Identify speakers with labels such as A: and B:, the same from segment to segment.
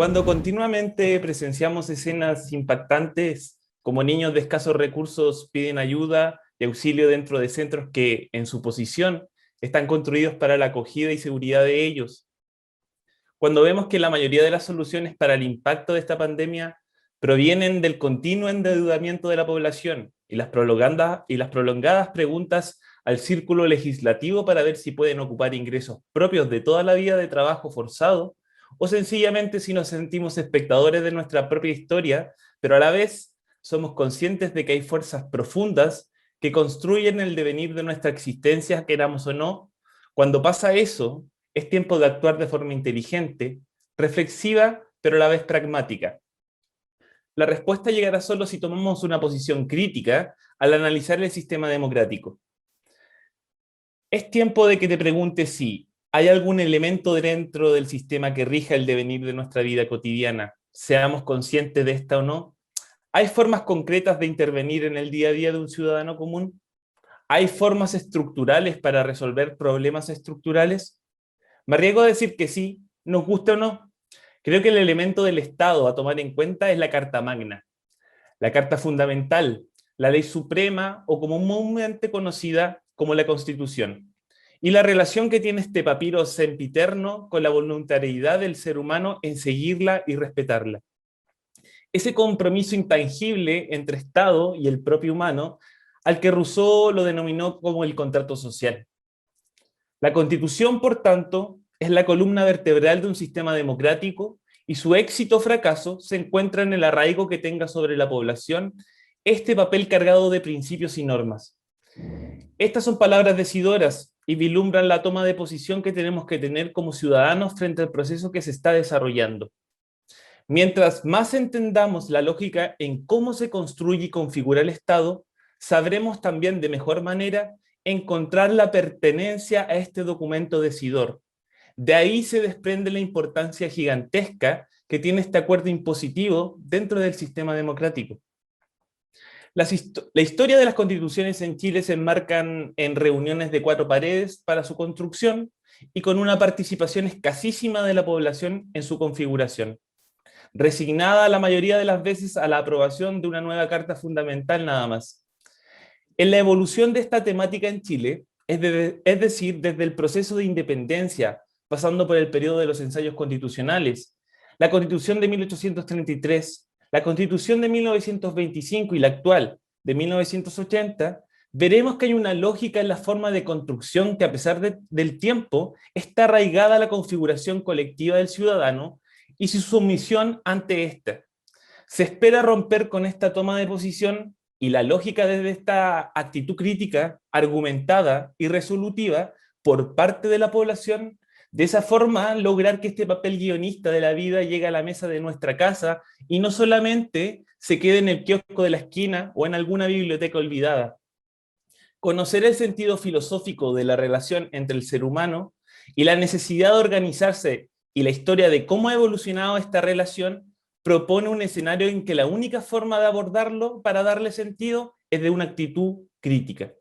A: Cuando continuamente presenciamos escenas impactantes, como niños de escasos recursos piden ayuda y auxilio dentro de centros que, en su posición, están construidos para la acogida y seguridad de ellos. Cuando vemos que la mayoría de las soluciones para el impacto de esta pandemia provienen del continuo endeudamiento de la población y las prolongadas preguntas al círculo legislativo para ver si pueden ocupar ingresos propios de toda la vida de trabajo forzado, o sencillamente si nos sentimos espectadores de nuestra propia historia, pero a la vez somos conscientes de que hay fuerzas profundas que construyen el devenir de nuestra existencia, queramos o no. Cuando pasa eso, es tiempo de actuar de forma inteligente, reflexiva, pero a la vez pragmática. La respuesta llegará solo si tomamos una posición crítica al analizar el sistema democrático. Es tiempo de que te preguntes si hay algún elemento dentro del sistema que rija el devenir de nuestra vida cotidiana, seamos conscientes de esta o no. ¿Hay formas concretas de intervenir en el día a día de un ciudadano común? ¿Hay formas estructurales para resolver problemas estructurales? Me arriesgo a decir que sí, nos guste o no. Creo que el elemento del Estado a tomar en cuenta es la Carta Magna, la Carta Fundamental, la Ley Suprema o comúnmente conocida como la Constitución, y la relación que tiene este papiro sempiterno con la voluntariedad del ser humano en seguirla y respetarla. Ese compromiso intangible entre Estado y el propio humano, al que Rousseau lo denominó como el contrato social. La Constitución, por tanto, es la columna vertebral de un sistema democrático y su éxito o fracaso se encuentra en el arraigo que tenga sobre la población este papel cargado de principios y normas. Estas son palabras decidoras y vislumbran la toma de posición que tenemos que tener como ciudadanos frente al proceso que se está desarrollando. Mientras más entendamos la lógica en cómo se construye y configura el Estado, sabremos también de mejor manera encontrar la pertenencia a este documento decidor. De ahí se desprende la importancia gigantesca que tiene este acuerdo impositivo dentro del sistema democrático. La historia de las constituciones en Chile se enmarcan en reuniones de 4 paredes para su construcción y con una participación escasísima de la población en su configuración, resignada la mayoría de las veces a la aprobación de una nueva Carta Fundamental nada más. En la evolución de esta temática en Chile, es decir, desde el proceso de independencia, pasando por el periodo de los ensayos constitucionales, la Constitución de 1833, la Constitución de 1925 y la actual de 1980, veremos que hay una lógica en la forma de construcción que a pesar del tiempo está arraigada a la configuración colectiva del ciudadano y su sumisión ante esta. Se espera romper con esta toma de posición y la lógica desde esta actitud crítica, argumentada y resolutiva por parte de la población. De esa forma, lograr que este papel guionista de la vida llegue a la mesa de nuestra casa y no solamente se quede en el kiosco de la esquina o en alguna biblioteca olvidada. Conocer el sentido filosófico de la relación entre el ser humano y la necesidad de organizarse y la historia de cómo ha evolucionado esta relación propone un escenario en que la única forma de abordarlo para darle sentido es de una actitud crítica.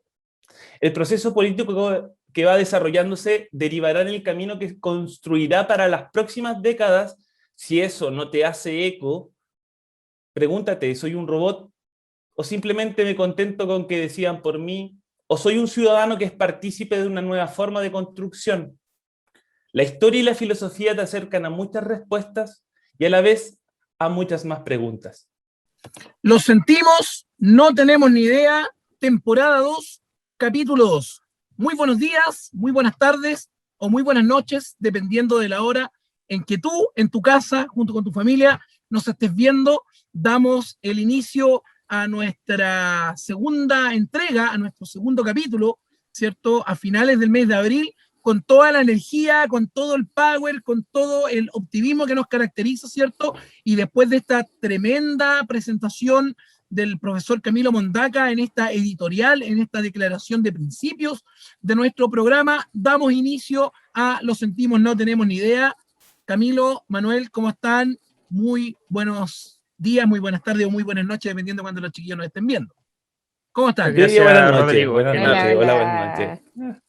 A: El proceso político que va desarrollándose derivará en el camino que construirá para las próximas décadas. Si eso no te hace eco, pregúntate, ¿soy un robot? ¿O simplemente me contento con que decidan por mí? ¿O soy un ciudadano que es partícipe de una nueva forma de construcción? La historia y la filosofía te acercan a muchas respuestas y a la vez a muchas más preguntas.
B: Lo sentimos, no tenemos ni idea. Temporada 2, capítulo 2. Muy buenos días, muy buenas tardes o muy buenas noches, dependiendo de la hora en que tú, en tu casa, junto con tu familia, nos estés viendo. Damos el inicio a nuestra segunda entrega, a nuestro segundo capítulo, ¿cierto? A finales del mes de abril, con toda la energía, con todo el power, con todo el optimismo que nos caracteriza, ¿cierto? Y después de esta tremenda presentación del profesor Camilo Mondaca en esta editorial, en esta declaración de principios de nuestro programa, damos inicio a Lo sentimos, no tenemos ni idea. Camilo, Manuel, ¿cómo están? Muy buenos días, muy buenas tardes o muy buenas noches, dependiendo de cuando los chiquillos nos estén viendo. ¿Cómo están?
C: Gracias,
A: buenas noches,
C: Rodrigo.
A: buenas
C: Hola,
A: noches,
C: hola.
A: hola, buenas noches.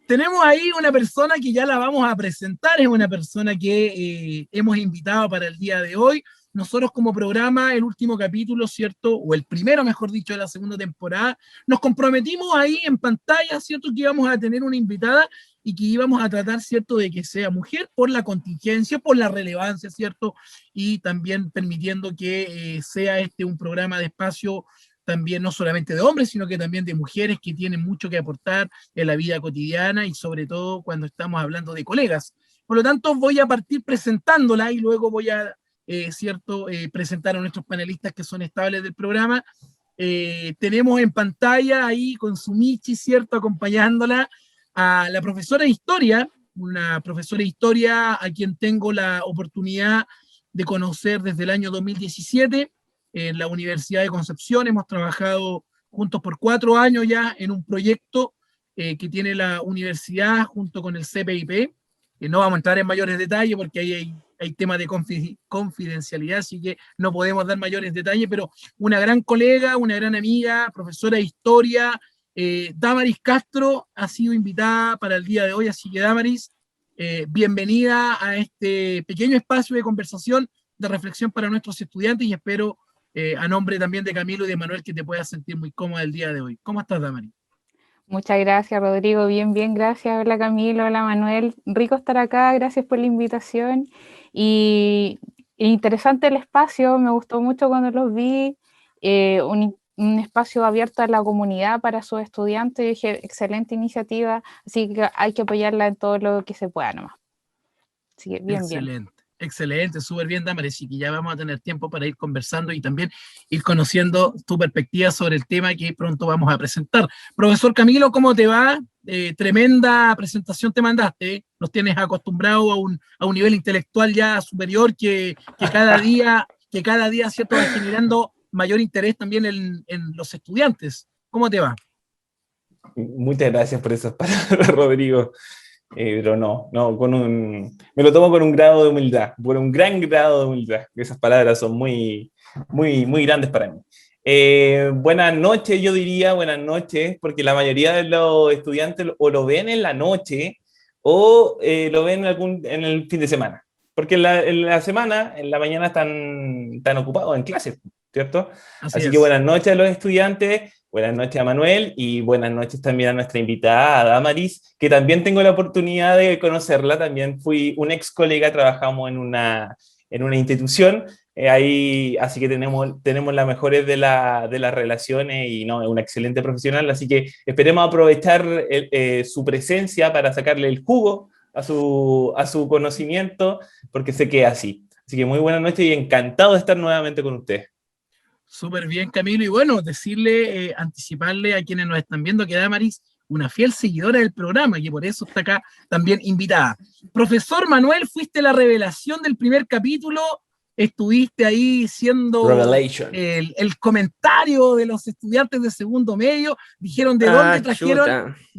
B: Tenemos ahí una persona que ya la vamos a presentar, es una persona que hemos invitado para el día de hoy. Nosotros como programa, el último capítulo, ¿cierto? O el primero, mejor dicho, de la segunda temporada, nos comprometimos ahí en pantalla, ¿cierto? Que íbamos a tener una invitada y que íbamos a tratar, ¿cierto? De que sea mujer por la contingencia, por la relevancia, ¿cierto? Y también permitiendo que sea un programa de espacio también no solamente de hombres, sino que también de mujeres que tienen mucho que aportar en la vida cotidiana y sobre todo cuando estamos hablando de colegas. Por lo tanto, voy a partir presentándola y luego voy a presentar a nuestros panelistas que son estables del programa. Tenemos en pantalla ahí con su Michi, ¿cierto? Acompañándola a la profesora de historia, una profesora de historia a quien tengo la oportunidad de conocer desde el año 2017 en la Universidad de Concepción. Hemos trabajado juntos por 4 años ya en un proyecto que tiene la universidad junto con el CPIP. No vamos a entrar en mayores detalles porque ahí hay temas de confidencialidad, así que no podemos dar mayores detalles, pero una gran colega, una gran amiga, profesora de historia, Damaris Castro, ha sido invitada para el día de hoy, así que Damaris, bienvenida a este pequeño espacio de conversación, de reflexión para nuestros estudiantes y espero a nombre también de Camilo y de Manuel que te puedas sentir muy cómoda el día de hoy. ¿Cómo estás, Damaris?
C: Muchas gracias, Rodrigo. Bien, bien, gracias. Hola, Camilo. Hola, Manuel. Rico estar acá. Gracias por la invitación. Y interesante el espacio. Me gustó mucho cuando los vi. Un espacio abierto a la comunidad para sus estudiantes. Dije, excelente iniciativa. Así que hay que apoyarla en todo lo que se pueda nomás. Así que bien,
B: excelente, bien. Excelente, súper bien, Damaris, y que ya vamos a tener tiempo para ir conversando y también ir conociendo tu perspectiva sobre el tema que pronto vamos a presentar. Profesor Camilo, ¿cómo te va? Tremenda presentación te mandaste, ¿eh? Nos tienes acostumbrado a un nivel intelectual ya superior que cada día, ¿cierto?, va generando mayor interés también en los estudiantes. ¿Cómo te va?
A: Muchas gracias por esas palabras, Rodrigo. Pero me lo tomo con un grado de humildad, por un gran grado de humildad. Esas palabras son muy, muy, muy grandes para mí. Buenas noches, yo diría buenas noches, porque la mayoría de los estudiantes o lo ven en la noche o lo ven en el fin de semana. Porque en la semana, en la mañana están ocupados en clases, ¿cierto? Así que buenas noches a los estudiantes. Buenas noches a Manuel y buenas noches también a nuestra invitada, a Damaris, que también tengo la oportunidad de conocerla. También fui un ex colega, trabajamos en una institución, ahí, así que tenemos las mejores de las relaciones y no, es una excelente profesional, así que esperemos aprovechar su presencia para sacarle el jugo a su conocimiento, porque sé que es así. Así que muy buenas noches y encantado de estar nuevamente con usted.
B: Súper bien, Camilo. Y bueno, decirle, anticiparle a quienes nos están viendo que Damaris, una fiel seguidora del programa, que por eso está acá también invitada. Profesor Manuel, fuiste la revelación del primer capítulo, estuviste ahí siendo el comentario de los estudiantes de segundo medio, dijeron de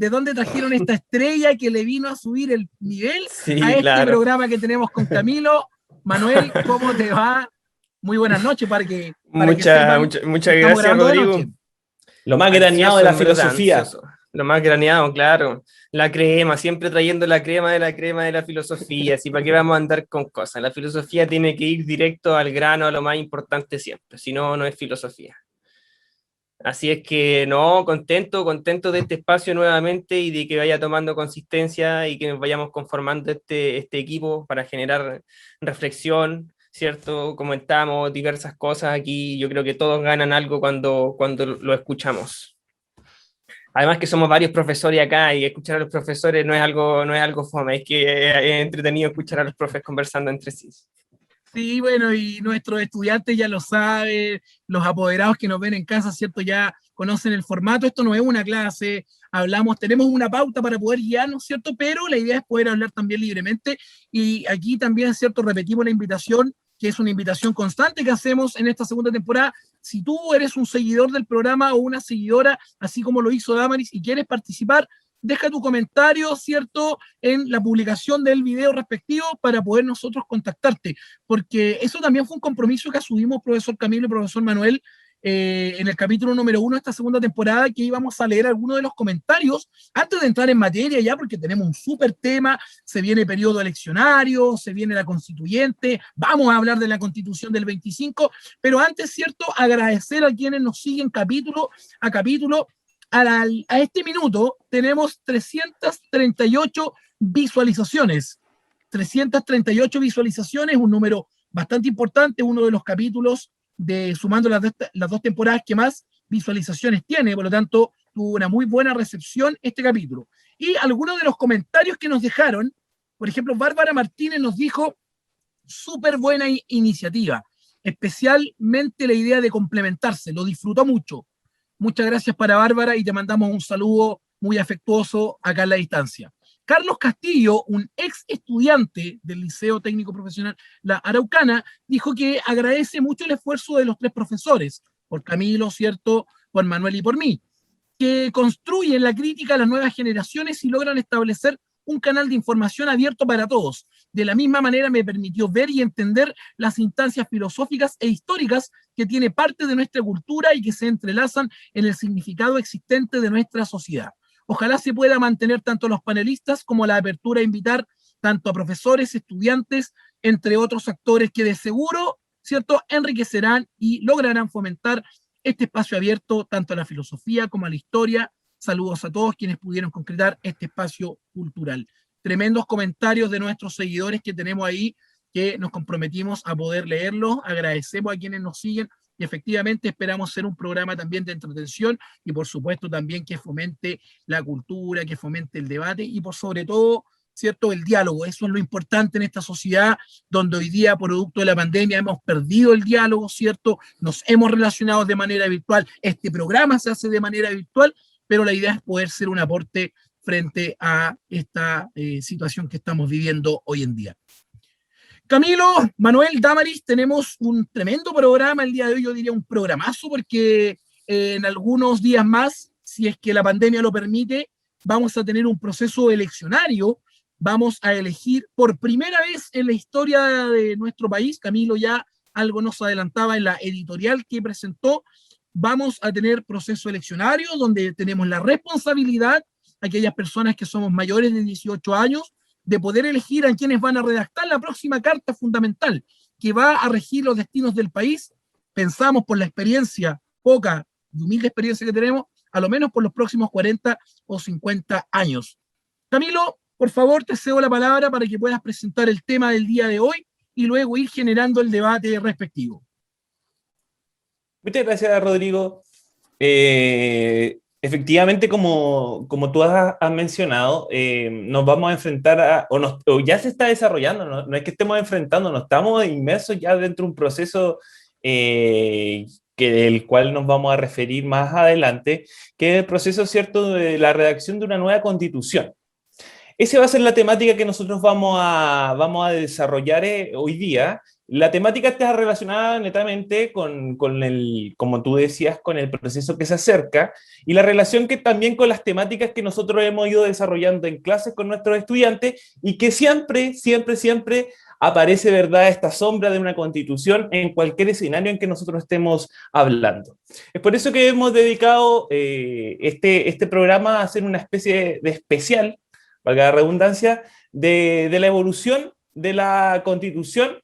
B: dónde trajeron esta estrella que le vino a subir el nivel a este programa que tenemos con Camilo. Manuel, ¿cómo te va? Muy buenas noches
D: muchas gracias, Rodrigo.
A: Lo más graneado de la filosofía.
D: Lo más graneado, claro. La crema, siempre trayendo la crema de la filosofía. Así, ¿para qué vamos a andar con cosas? La filosofía tiene que ir directo al grano, a lo más importante siempre. Si no, no es filosofía. Así es que, no, contento de este espacio nuevamente y de que vaya tomando consistencia y que nos vayamos conformando este equipo para generar reflexión, ¿cierto? Comentamos diversas cosas aquí, yo creo que todos ganan algo cuando lo escuchamos. Además que somos varios profesores acá y escuchar a los profesores no es algo fome, es que es entretenido escuchar a los profes conversando entre sí.
B: Sí, bueno, y nuestros estudiantes ya lo saben, los apoderados que nos ven en casa, ¿cierto? Ya conocen el formato, esto no es una clase, tenemos una pauta para poder guiarnos, ¿cierto? Pero la idea es poder hablar también libremente y aquí también, ¿cierto? Repetimos la invitación, que es una invitación constante que hacemos en esta segunda temporada. Si tú eres un seguidor del programa o una seguidora, así como lo hizo Damaris, y quieres participar, deja tu comentario, ¿cierto?, en la publicación del video respectivo para poder nosotros contactarte, porque eso también fue un compromiso que asumimos profesor Camilo y profesor Manuel en el capítulo número 1 de esta segunda temporada, que íbamos a leer algunos de los comentarios antes de entrar en materia ya, porque tenemos un súper tema, se viene periodo eleccionario, se viene la constituyente, vamos a hablar de la constitución del 25, pero antes, ¿cierto?, agradecer a quienes nos siguen capítulo a capítulo. A este minuto tenemos 338 visualizaciones. 338 visualizaciones, un número bastante importante, uno de los capítulos sumando las dos temporadas que más visualizaciones tiene, por lo tanto, tuvo una muy buena recepción este capítulo. Y algunos de los comentarios que nos dejaron, por ejemplo, Bárbara Martínez nos dijo, súper buena iniciativa, especialmente la idea de complementarse, lo disfrutó mucho. Muchas gracias para Bárbara y te mandamos un saludo muy afectuoso acá en la distancia. Carlos Castillo, un ex estudiante del Liceo Técnico Profesional La Araucana, dijo que agradece mucho el esfuerzo de los 3 profesores, por Camilo, ¿cierto?, por Manuel y por mí, que construyen la crítica a las nuevas generaciones y logran establecer un canal de información abierto para todos. De la misma manera me permitió ver y entender las instancias filosóficas e históricas que tiene parte de nuestra cultura y que se entrelazan en el significado existente de nuestra sociedad. Ojalá se pueda mantener tanto los panelistas como la apertura a invitar tanto a profesores, estudiantes, entre otros actores que de seguro, ¿cierto?, enriquecerán y lograrán fomentar este espacio abierto tanto a la filosofía como a la historia. Saludos a todos quienes pudieron concretar este espacio cultural. Tremendos comentarios de nuestros seguidores que tenemos ahí, que nos comprometimos a poder leerlos. Agradecemos a quienes nos siguen y efectivamente esperamos ser un programa también de entretención y por supuesto también que fomente la cultura, que fomente el debate y por sobre todo, ¿cierto?, el diálogo. Eso es lo importante en esta sociedad donde hoy día, producto de la pandemia, hemos perdido el diálogo, ¿cierto? Nos hemos relacionado de manera virtual. Este programa se hace de manera virtual, pero la idea es poder ser un aporte frente a esta situación que estamos viviendo hoy en día. Camilo, Manuel, Damaris, tenemos un tremendo programa el día de hoy, yo diría un programazo, porque en algunos días más, si es que la pandemia lo permite, vamos a tener un proceso eleccionario, vamos a elegir por primera vez en la historia de nuestro país, Camilo ya algo nos adelantaba en la editorial que presentó, vamos a tener proceso eleccionario donde tenemos la responsabilidad, aquellas personas que somos mayores de 18 años, de poder elegir a quienes van a redactar la próxima carta fundamental que va a regir los destinos del país. Pensamos por la experiencia, poca y humilde experiencia que tenemos, a lo menos por los próximos 40 o 50 años. Camilo, por favor, te cedo la palabra para que puedas presentar el tema del día de hoy y luego ir generando el debate respectivo.
A: Muchas gracias, Rodrigo. Efectivamente, como tú has mencionado, nos vamos a enfrentar o ya se está desarrollando, no es que estemos enfrentando, nos estamos inmersos ya dentro de un proceso del cual nos vamos a referir más adelante, que es el proceso, ¿cierto?, de la redacción de una nueva constitución. Esa va a ser la temática que nosotros vamos a desarrollar hoy día. La temática está relacionada netamente con el, como tú decías, con el proceso que se acerca y la relación que también con las temáticas que nosotros hemos ido desarrollando en clases con nuestros estudiantes y que siempre aparece, ¿verdad?, esta sombra de una constitución en cualquier escenario en que nosotros estemos hablando. Es por eso que hemos dedicado este programa a hacer una especie de especial, valga la redundancia, de la evolución de la constitución,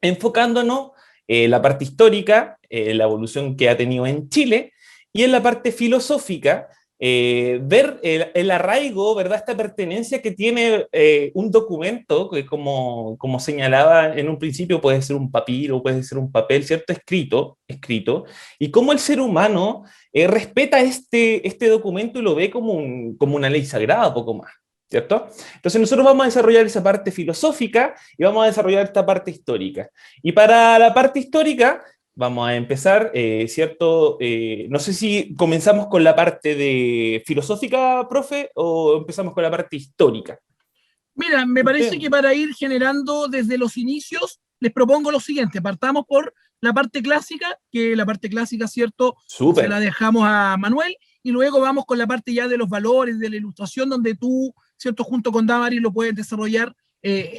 A: enfocándonos en la parte histórica, la evolución que ha tenido en Chile, y en la parte filosófica, ver el arraigo, ¿verdad?, esta pertenencia que tiene un documento, que como señalaba en un principio, puede ser un papiro, puede ser un papel, ¿cierto?, escrito, y cómo el ser humano respeta este documento y lo ve como una ley sagrada, poco más. ¿Cierto? Entonces nosotros vamos a desarrollar esa parte filosófica y vamos a desarrollar esta parte histórica. Y para la parte histórica vamos a empezar, ¿cierto? No sé si comenzamos con la parte de filosófica, profe, o empezamos con la parte histórica.
B: Mira, me parece que para ir generando desde los inicios, les propongo lo siguiente, partamos por la parte clásica, que la parte clásica, ¿cierto?
A: Súper.
B: Se la dejamos a Manuel, y luego vamos con la parte ya de los valores, de la ilustración, donde tú, ¿cierto?, junto con Damaris lo puedes desarrollar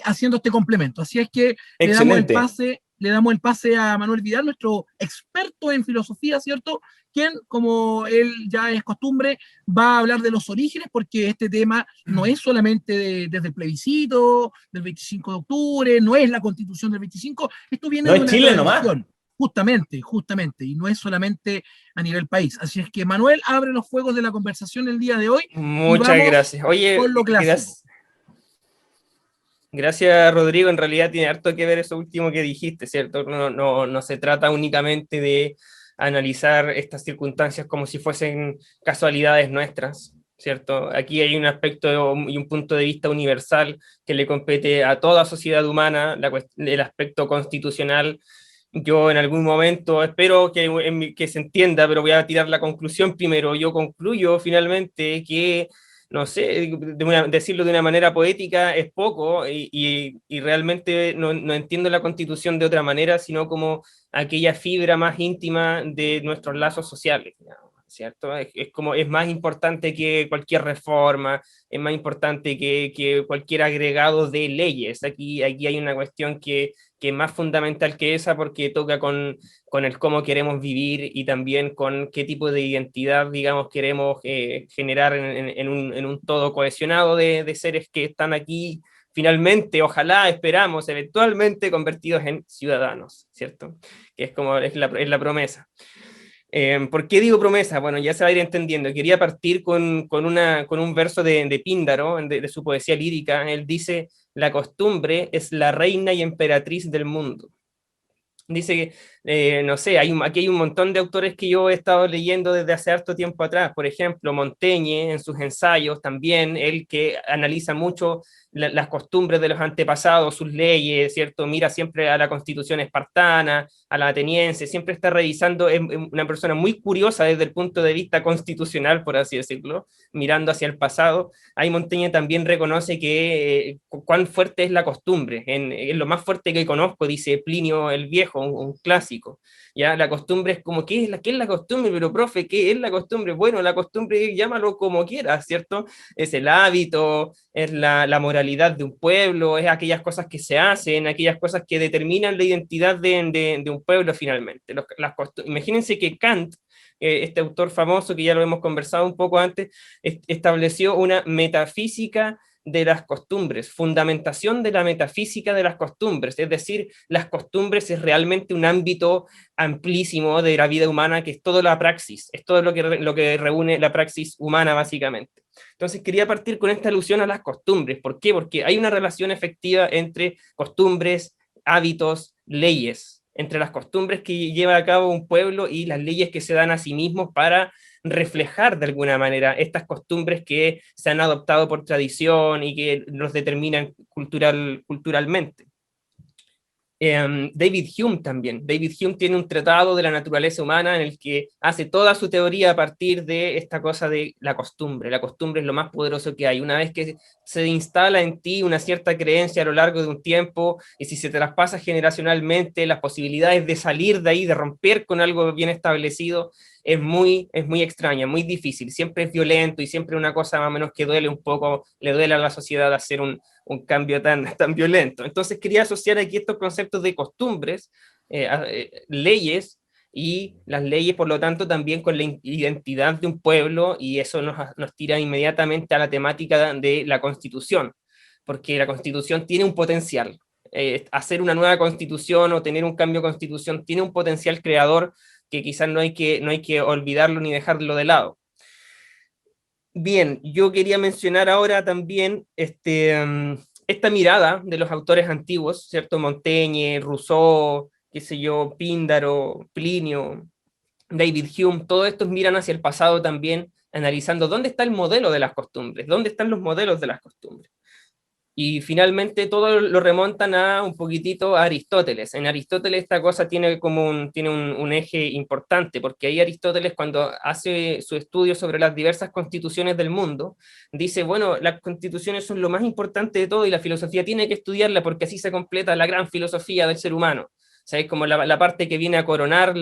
B: haciendo este complemento. Así es que
A: excelente,
B: le damos el pase le damos el pase a Manuel Vidal, nuestro experto en filosofía, ¿cierto? Quien, como él ya es costumbre, va a hablar de los orígenes, porque este tema no es solamente desde el plebiscito del 25 de octubre, no es la constitución del 25, esto viene
A: No
B: de
A: es
B: una
A: Chile nomás.
B: tradición. Justamente, y no es solamente a nivel país. Así es que Manuel abre los fuegos de la conversación el día de hoy.
D: Muchas gracias. Oye,
B: con lo clásico.
D: Gracias, Rodrigo. En realidad tiene harto que ver eso último que dijiste, ¿cierto? No se trata únicamente de analizar estas circunstancias como si fuesen casualidades nuestras, ¿cierto? Aquí hay un aspecto y un punto de vista universal que le compete a toda sociedad humana, el aspecto constitucional. Yo en algún momento espero que se entienda, pero voy a tirar la conclusión primero. Yo concluyo finalmente que, no sé, decirlo de una manera poética es poco y realmente no entiendo la Constitución de otra manera, sino como aquella fibra más íntima de nuestros lazos sociales, ¿cierto? Es más importante que cualquier reforma, es más importante que cualquier agregado de leyes. Aquí hay una cuestión que es más fundamental que esa, porque toca con el cómo queremos vivir y también con qué tipo de identidad, digamos, queremos generar en un todo cohesionado de seres que están aquí finalmente, ojalá, esperamos, eventualmente convertidos en ciudadanos, ¿cierto? Que es la promesa. ¿Por qué digo promesa? Bueno, ya se va a ir entendiendo. Quería partir con un verso de Píndaro, de su poesía lírica. Él dice: la costumbre es la reina y emperatriz del mundo. Dice que, no sé, aquí hay un montón de autores que yo he estado leyendo desde hace harto tiempo atrás. Por ejemplo, Montaigne en sus ensayos también, él que analiza mucho las costumbres de los antepasados, sus leyes, ¿cierto? Mira siempre a la constitución espartana, a la ateniense, siempre está revisando, es una persona muy curiosa desde el punto de vista constitucional, por así decirlo, mirando hacia el pasado. Ahí Montaigne también reconoce que cuán fuerte es la costumbre. En lo más fuerte que conozco, dice Plinio el Viejo, un clásico. ¿Ya? La costumbre es como, ¿qué es la costumbre? Pero, profe, ¿qué es la costumbre? Bueno, la costumbre, llámalo como quieras, ¿cierto? Es el hábito, es la moralidad de un pueblo, es aquellas cosas que se hacen, aquellas cosas que determinan la identidad de un pueblo finalmente. Imagínense que Kant, este autor famoso que ya lo hemos conversado un poco antes, estableció una metafísica de las costumbres, fundamentación de la metafísica de las costumbres, es decir, las costumbres es realmente un ámbito amplísimo de la vida humana, que es toda la praxis, es todo lo que reúne la praxis humana básicamente. Entonces quería partir con esta alusión a las costumbres. ¿Por qué? Porque hay una relación efectiva entre costumbres, hábitos, leyes, entre las costumbres que lleva a cabo un pueblo y las leyes que se dan a sí mismos para reflejar de alguna manera estas costumbres que se han adoptado por tradición y que los determinan culturalmente. David Hume también. David Hume tiene un tratado de la naturaleza humana en el que hace toda su teoría a partir de esta cosa de la costumbre. La costumbre es lo más poderoso que hay. Una vez que se instala en ti una cierta creencia a lo largo de un tiempo, y si se traspasa generacionalmente, las posibilidades de salir de ahí, de romper con algo bien establecido, es muy extraña, muy difícil. Siempre es violento y siempre una cosa más o menos que duele un poco, le duele a la sociedad hacer un cambio tan violento. Entonces quería asociar aquí estos conceptos de costumbres, leyes, y las leyes, por lo tanto, también con la identidad de un pueblo, y eso nos tira inmediatamente a la temática de la Constitución, porque la Constitución tiene un potencial. Hacer una nueva Constitución o tener un cambio de Constitución tiene un potencial creador que quizás no hay que olvidarlo ni dejarlo de lado. Bien, yo quería mencionar ahora también esta mirada de los autores antiguos, ¿cierto? Montaigne, Rousseau, qué sé yo, Píndaro, Plinio, David Hume, todos estos miran hacia el pasado también, analizando dónde está el modelo de las costumbres, dónde están los modelos de las costumbres. Y finalmente todo lo remontan a un poquitito a Aristóteles. En Aristóteles esta cosa tiene un eje importante, porque ahí Aristóteles, cuando hace su estudio sobre las diversas constituciones del mundo, dice, bueno, las constituciones son lo más importante de todo y la filosofía tiene que estudiarla porque así se completa la gran filosofía del ser humano. O sea, es como la parte que viene a coronar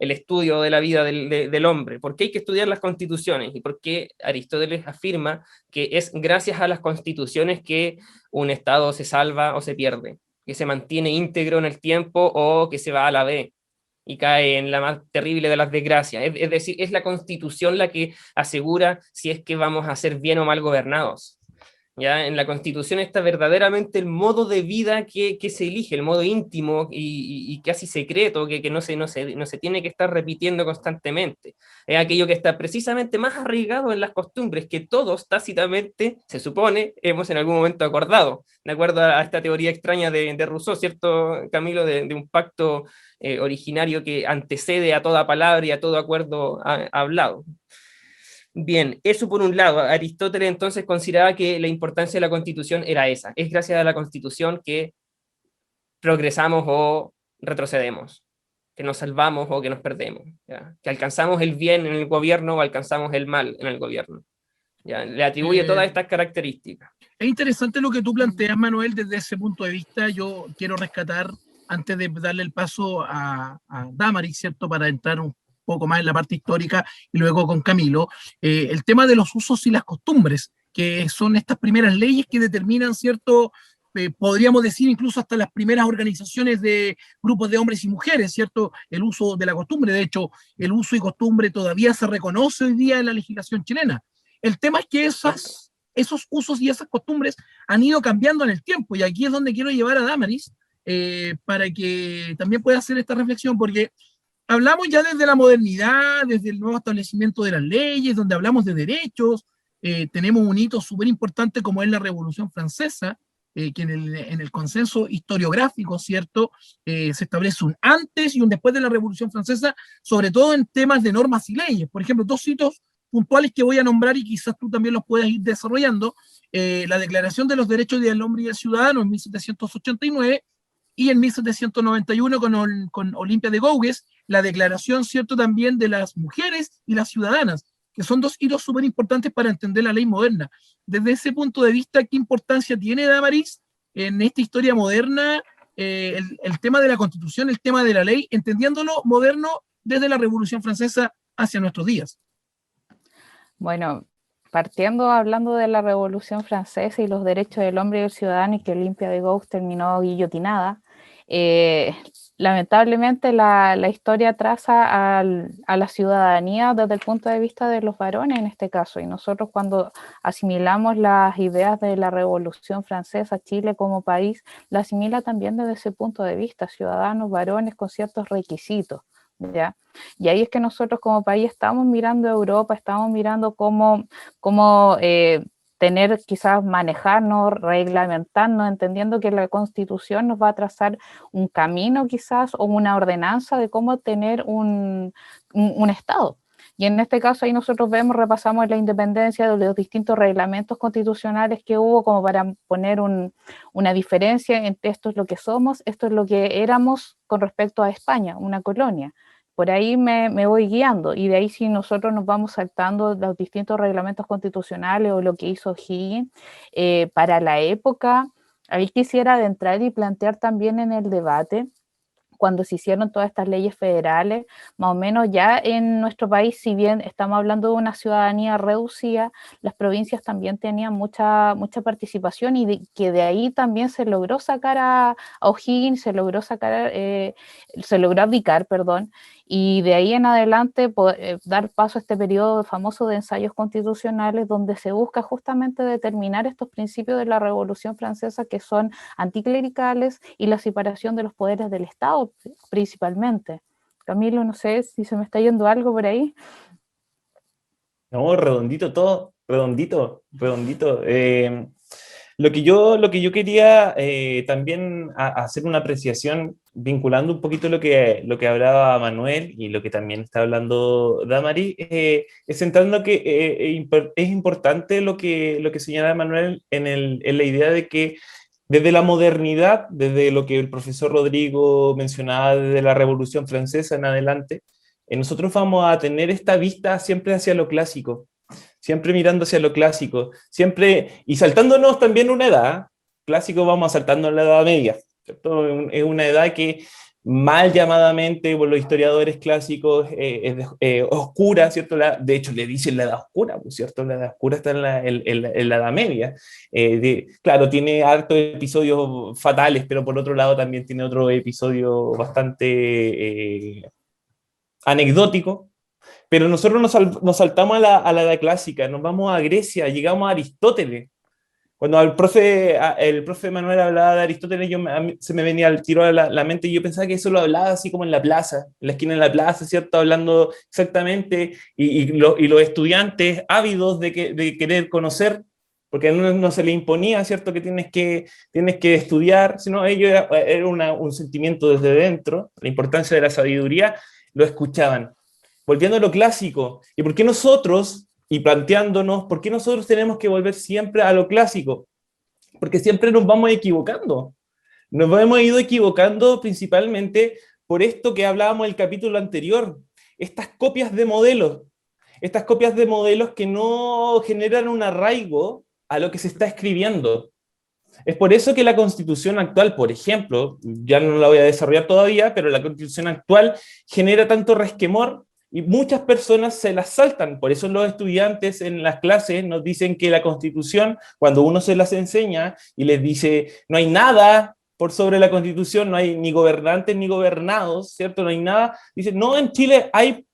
D: el estudio de la vida del hombre. ¿Por qué hay que estudiar las constituciones? Y por qué Aristóteles afirma que es gracias a las constituciones que un Estado se salva o se pierde. que se mantiene íntegro en el tiempo o que se va a la B y cae en la más terrible de las desgracias. Es decir, es la Constitución la que asegura si es que vamos a ser bien o mal gobernados. ¿Ya? En la Constitución está verdaderamente el modo de vida que se elige, el modo íntimo y casi secreto, que no se tiene que estar repitiendo constantemente. Es aquello que está precisamente más arraigado en las costumbres, que todos tácitamente, se supone, hemos en algún momento acordado, de acuerdo a esta teoría extraña de Rousseau, ¿cierto, Camilo? De un pacto originario que antecede a toda palabra y a todo acuerdo hablado. Bien, eso por un lado. Aristóteles entonces consideraba que la importancia de la Constitución era esa. Es gracias a la Constitución que progresamos o retrocedemos, que nos salvamos o que nos perdemos, ¿ya? Que alcanzamos el bien en el gobierno o alcanzamos el mal en el gobierno. ¿Ya? Le atribuye todas estas características.
B: Es interesante lo que tú planteas, Manuel, desde ese punto de vista. Yo quiero rescatar, antes de darle el paso a Damaris, ¿cierto?, para entrar un poco más en la parte histórica y luego con Camilo, el tema de los usos y las costumbres, que son estas primeras leyes que determinan, ¿cierto?, podríamos decir incluso hasta las primeras organizaciones de grupos de hombres y mujeres, ¿cierto?, el uso de la costumbre. De hecho, el uso y costumbre todavía se reconoce hoy día en la legislación chilena. El tema es que esos usos y esas costumbres han ido cambiando en el tiempo, y aquí es donde quiero llevar a Damaris para que también pueda hacer esta reflexión, porque hablamos ya desde la modernidad, desde el nuevo establecimiento de las leyes, donde hablamos de derechos. Tenemos un hito súper importante como es la Revolución Francesa, que en el consenso historiográfico, ¿cierto?, se establece un antes y un después de la Revolución Francesa, sobre todo en temas de normas y leyes. Por ejemplo, dos hitos puntuales que voy a nombrar y quizás tú también los puedas ir desarrollando: la Declaración de los Derechos del Hombre y del Ciudadano en 1789, y en 1791 con Olimpia de Gouges, la declaración, ¿cierto?, también de las mujeres y las ciudadanas, que son dos hitos súper importantes para entender la ley moderna. Desde ese punto de vista, ¿qué importancia tiene, Damaris, en esta historia moderna, el tema de la Constitución, el tema de la ley, entendiéndolo moderno desde la Revolución Francesa hacia nuestros días?
C: Bueno, partiendo hablando de la Revolución Francesa y los derechos del hombre y del ciudadano, y que Olimpia de Gouges terminó guillotinada, lamentablemente la historia traza a la ciudadanía desde el punto de vista de los varones en este caso, y nosotros cuando asimilamos las ideas de la Revolución Francesa, Chile como país la asimila también desde ese punto de vista, ciudadanos, varones con ciertos requisitos, ¿ya? Y ahí es que nosotros como país estamos mirando a Europa, estamos mirando cómo tener, quizás manejarnos, reglamentarnos, entendiendo que la Constitución nos va a trazar un camino quizás o una ordenanza de cómo tener un Estado. Y en este caso ahí nosotros repasamos la independencia de los distintos reglamentos constitucionales que hubo, como para poner una diferencia entre esto es lo que somos, esto es lo que éramos con respecto a España, una colonia. Por ahí me voy guiando, y de ahí si nosotros nos vamos saltando los distintos reglamentos constitucionales o lo que hizo O'Higgins para la época, ahí quisiera adentrar y plantear también en el debate, cuando se hicieron todas estas leyes federales, más o menos ya en nuestro país, si bien estamos hablando de una ciudadanía reducida, las provincias también tenían mucha participación, y que de ahí también se logró sacar a O'Higgins, se logró abdicar, perdón, y de ahí en adelante dar paso a este periodo famoso de ensayos constitucionales, donde se busca justamente determinar estos principios de la Revolución Francesa, que son anticlericales y la separación de los poderes del Estado principalmente. Camilo, no sé si se me está yendo algo por ahí.
A: No, redondito todo, redondito. Lo que yo quería también hacer una apreciación, vinculando un poquito lo que hablaba Manuel y lo que también está hablando Damaris, es centrando que es importante lo que señala Manuel en la idea de que desde la modernidad, desde lo que el profesor Rodrigo mencionaba, desde la Revolución Francesa en adelante, nosotros vamos a tener esta vista siempre hacia lo clásico, siempre mirando hacia lo clásico, siempre, y saltándonos también una edad. Clásico vamos saltando en la Edad Media, ¿cierto? Es una edad que mal llamadamente por los historiadores clásicos, oscura, ¿cierto? De hecho, le dicen la Edad Oscura, ¿cierto? La Edad Oscura está en la Edad Media. Claro, tiene hartos episodios fatales, pero por otro lado también tiene otro episodio bastante anecdótico. Pero nosotros nos saltamos a la Edad Clásica, nos vamos a Grecia, llegamos a Aristóteles. Cuando el profe Manuel hablaba de Aristóteles, se me venía al tiro a la mente y yo pensaba que eso lo hablaba así como en la plaza, en la esquina de la plaza, ¿cierto? Hablando exactamente, y los estudiantes ávidos de querer conocer, porque no se le imponía, ¿cierto? Que tienes que estudiar, sino ellos era un sentimiento desde dentro, la importancia de la sabiduría, lo escuchaban. Volviendo a lo clásico, ¿y por qué nosotros... Y planteándonos, ¿por qué nosotros tenemos que volver siempre a lo clásico? Porque siempre nos vamos equivocando. Nos hemos ido equivocando principalmente por esto que hablábamos en el capítulo anterior. Estas copias de modelos que no generan un arraigo a lo que se está escribiendo. Es por eso que la Constitución actual, por ejemplo, ya no la voy a desarrollar todavía, pero la Constitución actual genera tanto resquemor y muchas personas se las saltan. Por eso los estudiantes en las clases nos dicen que la Constitución, cuando uno se las enseña y les dice, no hay nada por sobre la Constitución, no hay ni gobernantes ni gobernados, ¿cierto? No hay nada. Dicen, no, en Chile hay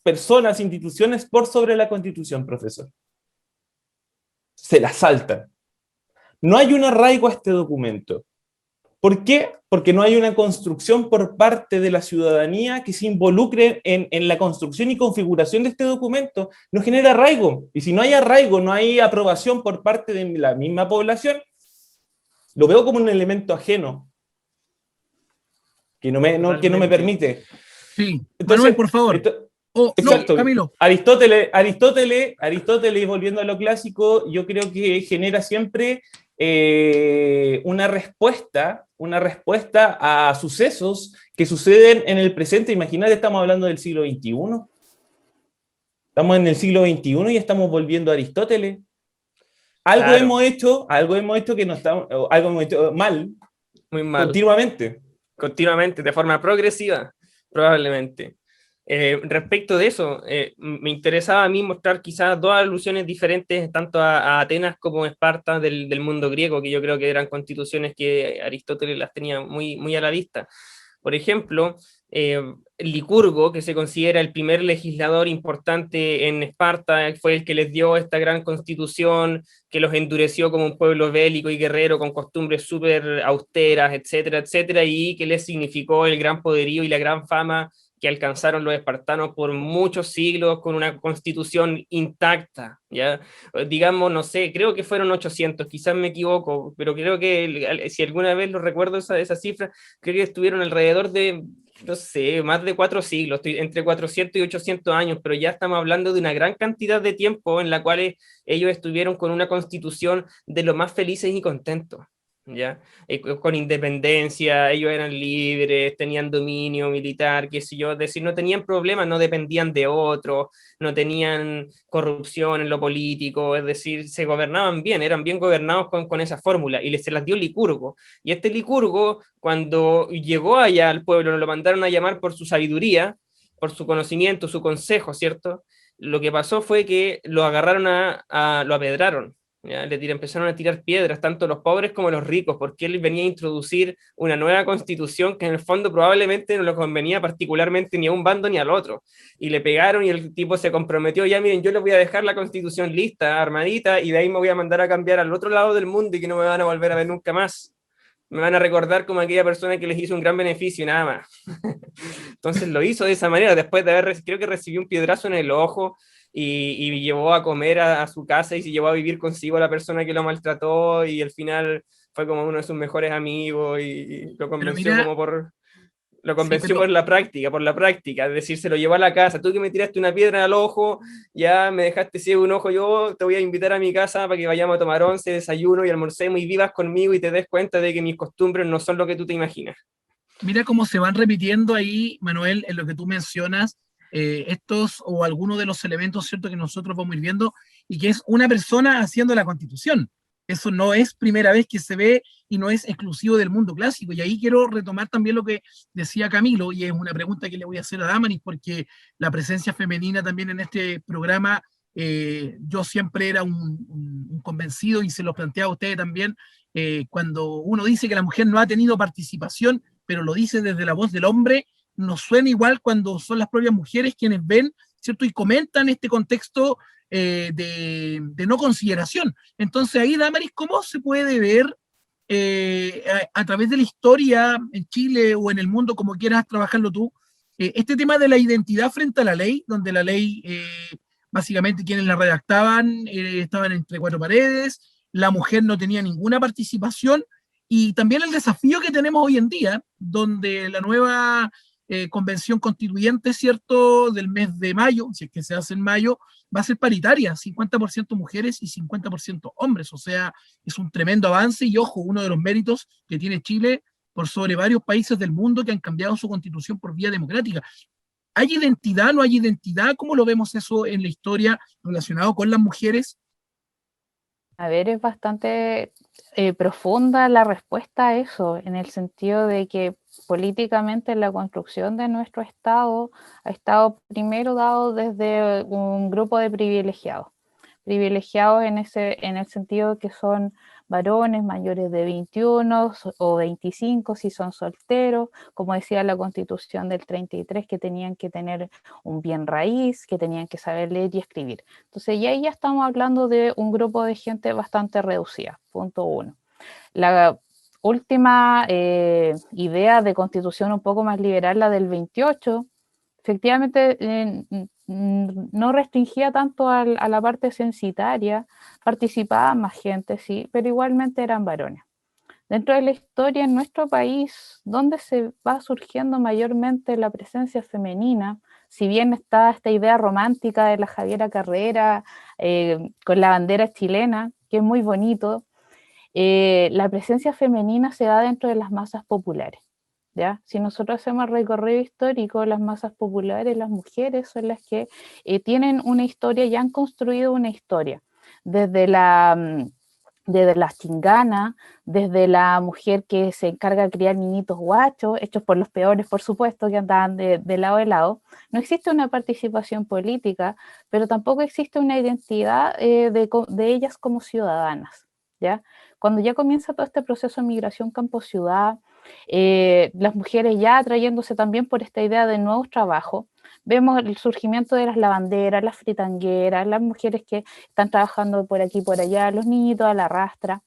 A: personas, instituciones por sobre la Constitución, profesor. Se las saltan. No hay un arraigo a este documento. ¿Por qué? Porque no hay una construcción por parte de la ciudadanía que se involucre en la construcción y configuración de este documento. No genera arraigo. Y si no hay arraigo, no hay aprobación por parte de la misma población, lo veo como un elemento ajeno que no me permite.
B: Sí,
A: Entonces,
B: Manuel, por favor.
A: Exacto.
B: No, Camilo.
A: Aristóteles, volviendo a lo clásico, yo creo que genera siempre una respuesta a sucesos que suceden en el presente. Imagínate, estamos hablando del siglo XXI. Estamos en el siglo XXI y estamos volviendo a Aristóteles. Algo hemos hecho que no estamos, algo hemos hecho mal.
D: Muy mal. Continuamente, de forma progresiva, probablemente. Respecto de eso, me interesaba a mí mostrar quizás dos alusiones diferentes, tanto a Atenas como a Esparta del mundo griego, que yo creo que eran constituciones que Aristóteles las tenía muy, muy a la vista. Por ejemplo, Licurgo, que se considera el primer legislador importante en Esparta, fue el que les dio esta gran constitución, que los endureció como un pueblo bélico y guerrero con costumbres súper austeras, etcétera, etcétera, y que les significó el gran poderío y la gran fama que alcanzaron los espartanos por muchos siglos con una constitución intacta, ¿ya? Digamos, no sé, creo que fueron 800, quizás me equivoco, pero creo que si alguna vez lo recuerdo esa cifra, creo que estuvieron alrededor de, no sé, más de 4 siglos, entre 400 y 800 años, pero ya estamos hablando de una gran cantidad de tiempo en la cual ellos estuvieron con una constitución de lo más felices y contentos. ¿Ya? Con independencia, ellos eran libres, tenían dominio militar, qué sé yo, es decir, no tenían problemas, no dependían de otros, no tenían corrupción en lo político, es decir, se gobernaban bien, eran bien gobernados con esa fórmula, y se las dio Licurgo, y este Licurgo, cuando llegó allá al pueblo, lo mandaron a llamar por su sabiduría, por su conocimiento, su consejo, ¿cierto? Lo que pasó fue que lo agarraron lo apedraron. ¿Ya? Empezaron a tirar piedras, tanto los pobres como los ricos, porque él venía a introducir una nueva constitución que en el fondo probablemente no le convenía particularmente ni a un bando ni al otro. Y le pegaron y el tipo se comprometió, ya miren, yo les voy a dejar la constitución lista, armadita, y de ahí me voy a mandar a cambiar al otro lado del mundo y que no me van a volver a ver nunca más. Me van a recordar como aquella persona que les hizo un gran beneficio y nada más. Entonces lo hizo de esa manera, después de creo que recibió un piedrazo en el ojo, y llevó a comer a su casa y se llevó a vivir consigo a la persona que lo maltrató, y al final fue como uno de sus mejores amigos y lo convenció por la práctica, es decir, se lo llevó a la casa. Tú que me tiraste una piedra al ojo, ya me dejaste ciego un ojo, yo te voy a invitar a mi casa para que vayamos a tomar once, desayuno y almorcemos y vivas conmigo y te des cuenta de que mis costumbres no son lo que tú te imaginas.
B: Mira cómo se van repitiendo ahí, Manuel, en lo que tú mencionas, estos o algunos de los elementos, ¿cierto?, que nosotros vamos a ir viendo, y que es una persona haciendo la Constitución. Eso no es primera vez que se ve y no es exclusivo del mundo clásico. Y ahí quiero retomar también lo que decía Camilo, y es una pregunta que le voy a hacer a Damaris, porque la presencia femenina también en este programa, yo siempre era un convencido, y se lo planteaba a ustedes también, cuando uno dice que la mujer no ha tenido participación, pero lo dice desde la voz del hombre, nos suena igual cuando son las propias mujeres quienes ven, ¿cierto? Y comentan este contexto de no consideración. Entonces ahí, Damaris, ¿cómo se puede ver a través de la historia en Chile o en el mundo, como quieras trabajarlo tú, este tema de la identidad frente a la ley, donde la ley, básicamente quienes la redactaban estaban entre cuatro paredes, la mujer no tenía ninguna participación, y también el desafío que tenemos hoy en día, donde la nueva convención constituyente, ¿cierto?, del mes de mayo, si es que se hace en mayo, va a ser paritaria, 50% mujeres y 50% hombres. O sea, es un tremendo avance y, ojo, uno de los méritos que tiene Chile por sobre varios países del mundo que han cambiado su constitución por vía democrática. ¿Hay identidad, no hay identidad? ¿Cómo lo vemos eso en la historia relacionado con las mujeres?
C: A ver, es bastante profunda la respuesta a eso, en el sentido de que políticamente la construcción de nuestro Estado ha estado primero dado desde un grupo de privilegiados. Privilegiados en el sentido que son varones mayores de 21 o 25 si son solteros, como decía la Constitución del 33, que tenían que tener un bien raíz, que tenían que saber leer y escribir. Entonces ya ahí ya estamos hablando de un grupo de gente bastante reducida, punto uno. La última idea de constitución un poco más liberal, la del 28, efectivamente no restringía tanto a la parte censitaria, participaba más gente, sí, pero igualmente eran varones. Dentro de la historia en nuestro país, donde se va surgiendo mayormente la presencia femenina, si bien está esta idea romántica de la Javiera Carrera con la bandera chilena, que es muy bonito, la presencia femenina se da dentro de las masas populares. ¿Ya? Si nosotros hacemos recorrido histórico, las masas populares, las mujeres son las que tienen una historia y han construido una historia. Desde la chingana, desde la mujer que se encarga de criar niñitos guachos, hechos por los peores, por supuesto, que andaban de lado a lado. No existe una participación política, pero tampoco existe una identidad de ellas como ciudadanas, ¿ya? Cuando ya comienza todo este proceso de migración campo-ciudad, las mujeres ya atrayéndose también por esta idea de nuevos trabajos, vemos el surgimiento de las lavanderas, las fritangueras, las mujeres que están trabajando por aquí y por allá, los niñitos a la rastra.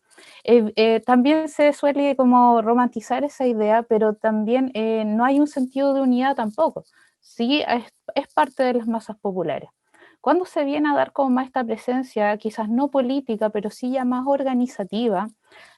C: También se suele como romantizar esa idea, pero también no hay un sentido de unidad tampoco. Sí, es parte de las masas populares. Cuando se viene a dar como más esta presencia, quizás no política, pero sí ya más organizativa,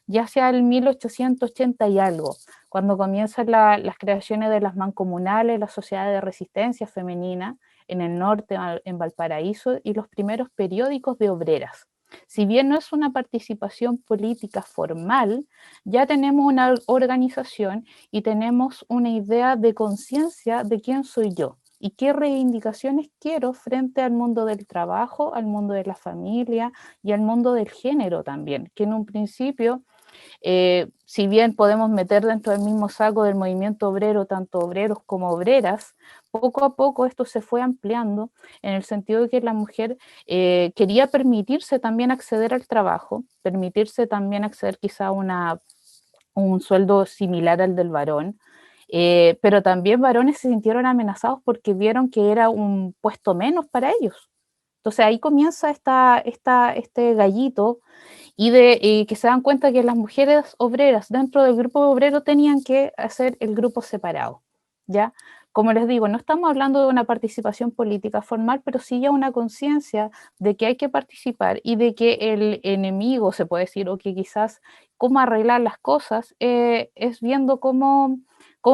C: ya sea el 1880 y algo, cuando comienzan las creaciones de las mancomunales, las sociedades de resistencia femenina en el norte, en Valparaíso, y los primeros periódicos de obreras. Si bien no es una participación política formal, ya tenemos una organización y tenemos una idea de conciencia de quién soy yo y qué reivindicaciones quiero frente al mundo del trabajo, al mundo de la familia y al mundo del género también, que en un principio, si bien podemos meter dentro del mismo saco del movimiento obrero tanto obreros como obreras, poco a poco esto se fue ampliando en el sentido de que la mujer quería permitirse también acceder al trabajo, permitirse también acceder quizá a un sueldo similar al del varón, pero también varones se sintieron amenazados porque vieron que era un puesto menos para ellos. Entonces ahí comienza este gallito y que se dan cuenta que las mujeres obreras dentro del grupo obrero tenían que hacer el grupo separado, ¿ya? Como les digo, no estamos hablando de una participación política formal, pero sí ya una conciencia de que hay que participar y de que el enemigo, se puede decir, o que quizás cómo arreglar las cosas, es viendo cómo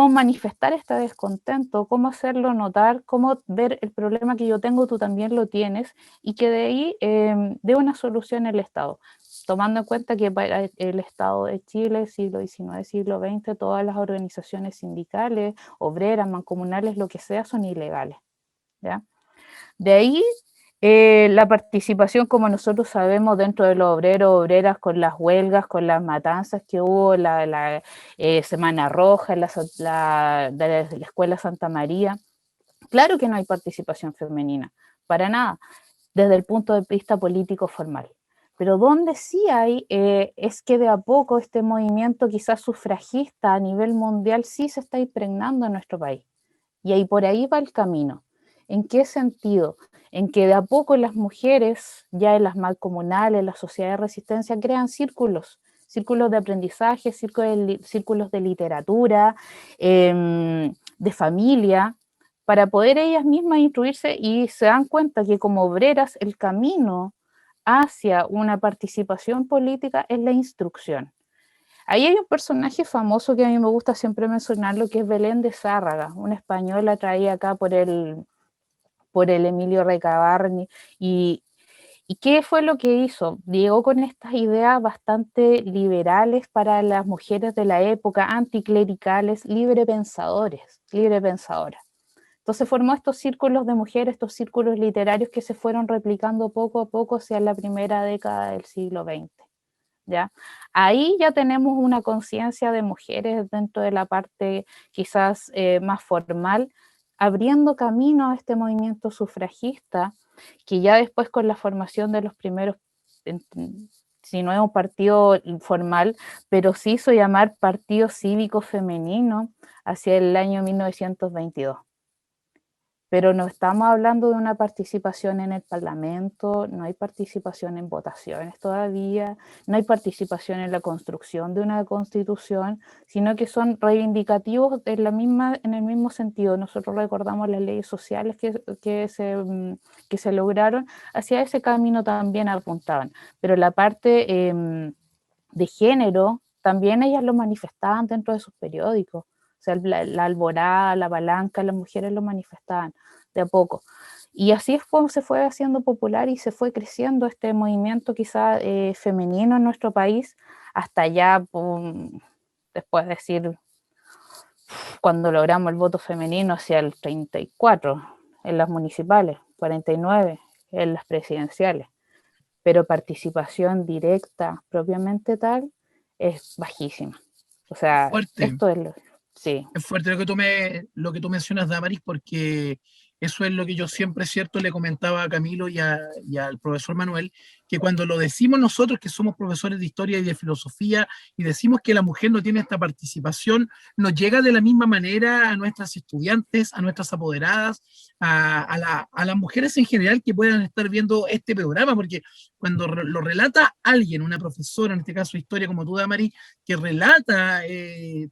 C: manifestar este descontento, cómo hacerlo notar, cómo ver el problema que yo tengo, tú también lo tienes, y que de ahí dé una solución el Estado. Tomando en cuenta que para el Estado de Chile, siglo XIX, siglo XX, todas las organizaciones sindicales, obreras, mancomunales, lo que sea, son ilegales, ¿ya? De ahí La participación, como nosotros sabemos, dentro de los obreros, obreras, con las huelgas, con las matanzas que hubo, la Semana Roja, de la Escuela Santa María, claro que no hay participación femenina, para nada, desde el punto de vista político formal. Pero donde sí hay, es que de a poco este movimiento quizás sufragista a nivel mundial sí se está impregnando en nuestro país. Y ahí por ahí va el camino. ¿En qué sentido? En que de a poco las mujeres, ya en las mancomunales, las sociedades de resistencia, crean círculos de aprendizaje, círculos de literatura, de familia, para poder ellas mismas instruirse, y se dan cuenta que como obreras el camino hacia una participación política es la instrucción. Ahí hay un personaje famoso que a mí me gusta siempre mencionarlo, que es Belén de Zárraga, una española traída acá por el Emilio Recabarren. ¿Y qué fue lo que hizo? Llegó con estas ideas bastante liberales para las mujeres de la época, anticlericales, librepensadoras. Entonces formó estos círculos de mujeres, estos círculos literarios que se fueron replicando poco a poco hacia la primera década del siglo XX. ¿Ya? Ahí ya tenemos una conciencia de mujeres dentro de la parte quizás más formal, abriendo camino a este movimiento sufragista, que ya después con la formación de los primeros, si no es un partido formal, pero se hizo llamar Partido Cívico Femenino hacia el año 1922. Pero no estamos hablando de una participación en el Parlamento, no hay participación en votaciones todavía, no hay participación en la construcción de una constitución, sino que son reivindicativos en el mismo sentido. Nosotros recordamos las leyes sociales que se lograron, hacia ese camino también apuntaban, pero la parte de género también ellas lo manifestaban dentro de sus periódicos. O sea, la Alborada, la Palanca, las mujeres lo manifestaban de a poco. Y así es como se fue haciendo popular y se fue creciendo este movimiento quizá femenino en nuestro país, hasta ya, después de decir, cuando logramos el voto femenino hacia el 34 en las municipales, 49 en las presidenciales, pero participación directa propiamente tal es bajísima. O sea, esto es sí.
B: Es fuerte lo que tú mencionas, Damaris, porque eso es lo que yo siempre, cierto, le comentaba a Camilo y al profesor Manuel, que cuando lo decimos nosotros, que somos profesores de historia y de filosofía, y decimos que la mujer no tiene esta participación, nos llega de la misma manera a nuestras estudiantes, a nuestras apoderadas, a las mujeres en general que puedan estar viendo este programa, porque cuando lo relata alguien, una profesora, en este caso de historia como tú, Damaris, que relata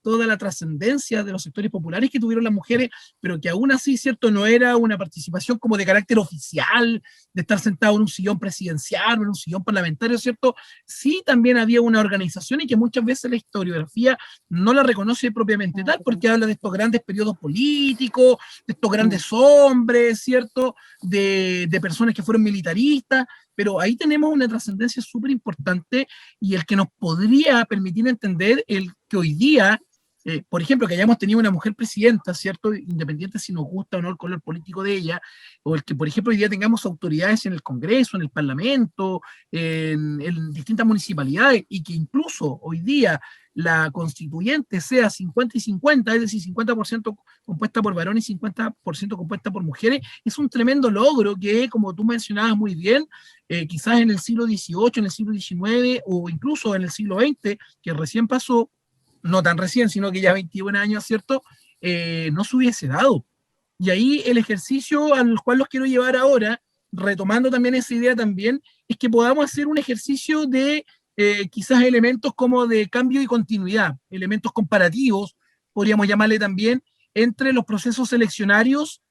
B: toda la trascendencia de los sectores populares que tuvieron las mujeres, pero que aún así, cierto, no era una participación como de carácter oficial, de estar sentado en un sillón presidencial o en un sillón parlamentario, cierto, sí también había una organización y que muchas veces la historiografía no la reconoce propiamente tal, porque habla de estos grandes periodos políticos, de estos grandes hombres, cierto, de personas que fueron militaristas, pero ahí tenemos una trascendencia súper importante y el que nos podría permitir entender el que hoy día, por ejemplo, que hayamos tenido una mujer presidenta, ¿cierto? Independiente si nos gusta o no el color político de ella, o el que, por ejemplo, hoy día tengamos autoridades en el Congreso, en el Parlamento, en distintas municipalidades, y que incluso hoy día la constituyente sea 50 y 50, es decir, 50% compuesta por varones y 50% compuesta por mujeres, es un tremendo logro que, como tú mencionabas muy bien, quizás en el siglo XVIII, en el siglo XIX o incluso en el siglo XX, que recién pasó, no tan recién, sino que ya 21 años, ¿cierto? No se hubiese dado. Y ahí el ejercicio al cual los quiero llevar ahora, retomando también esa idea también, es que podamos hacer un ejercicio de quizás elementos como de cambio y continuidad, elementos comparativos, podríamos llamarle también, entre los procesos eleccionarios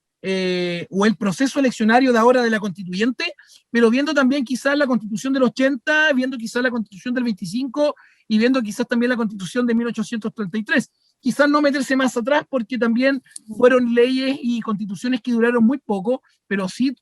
B: o el proceso eleccionario de ahora de la constituyente, pero viendo también quizás la constitución del 80, viendo quizás la constitución del 25 y viendo quizás también la constitución de 1833. Quizás no meterse más atrás porque también fueron leyes y constituciones que duraron muy poco, pero sí,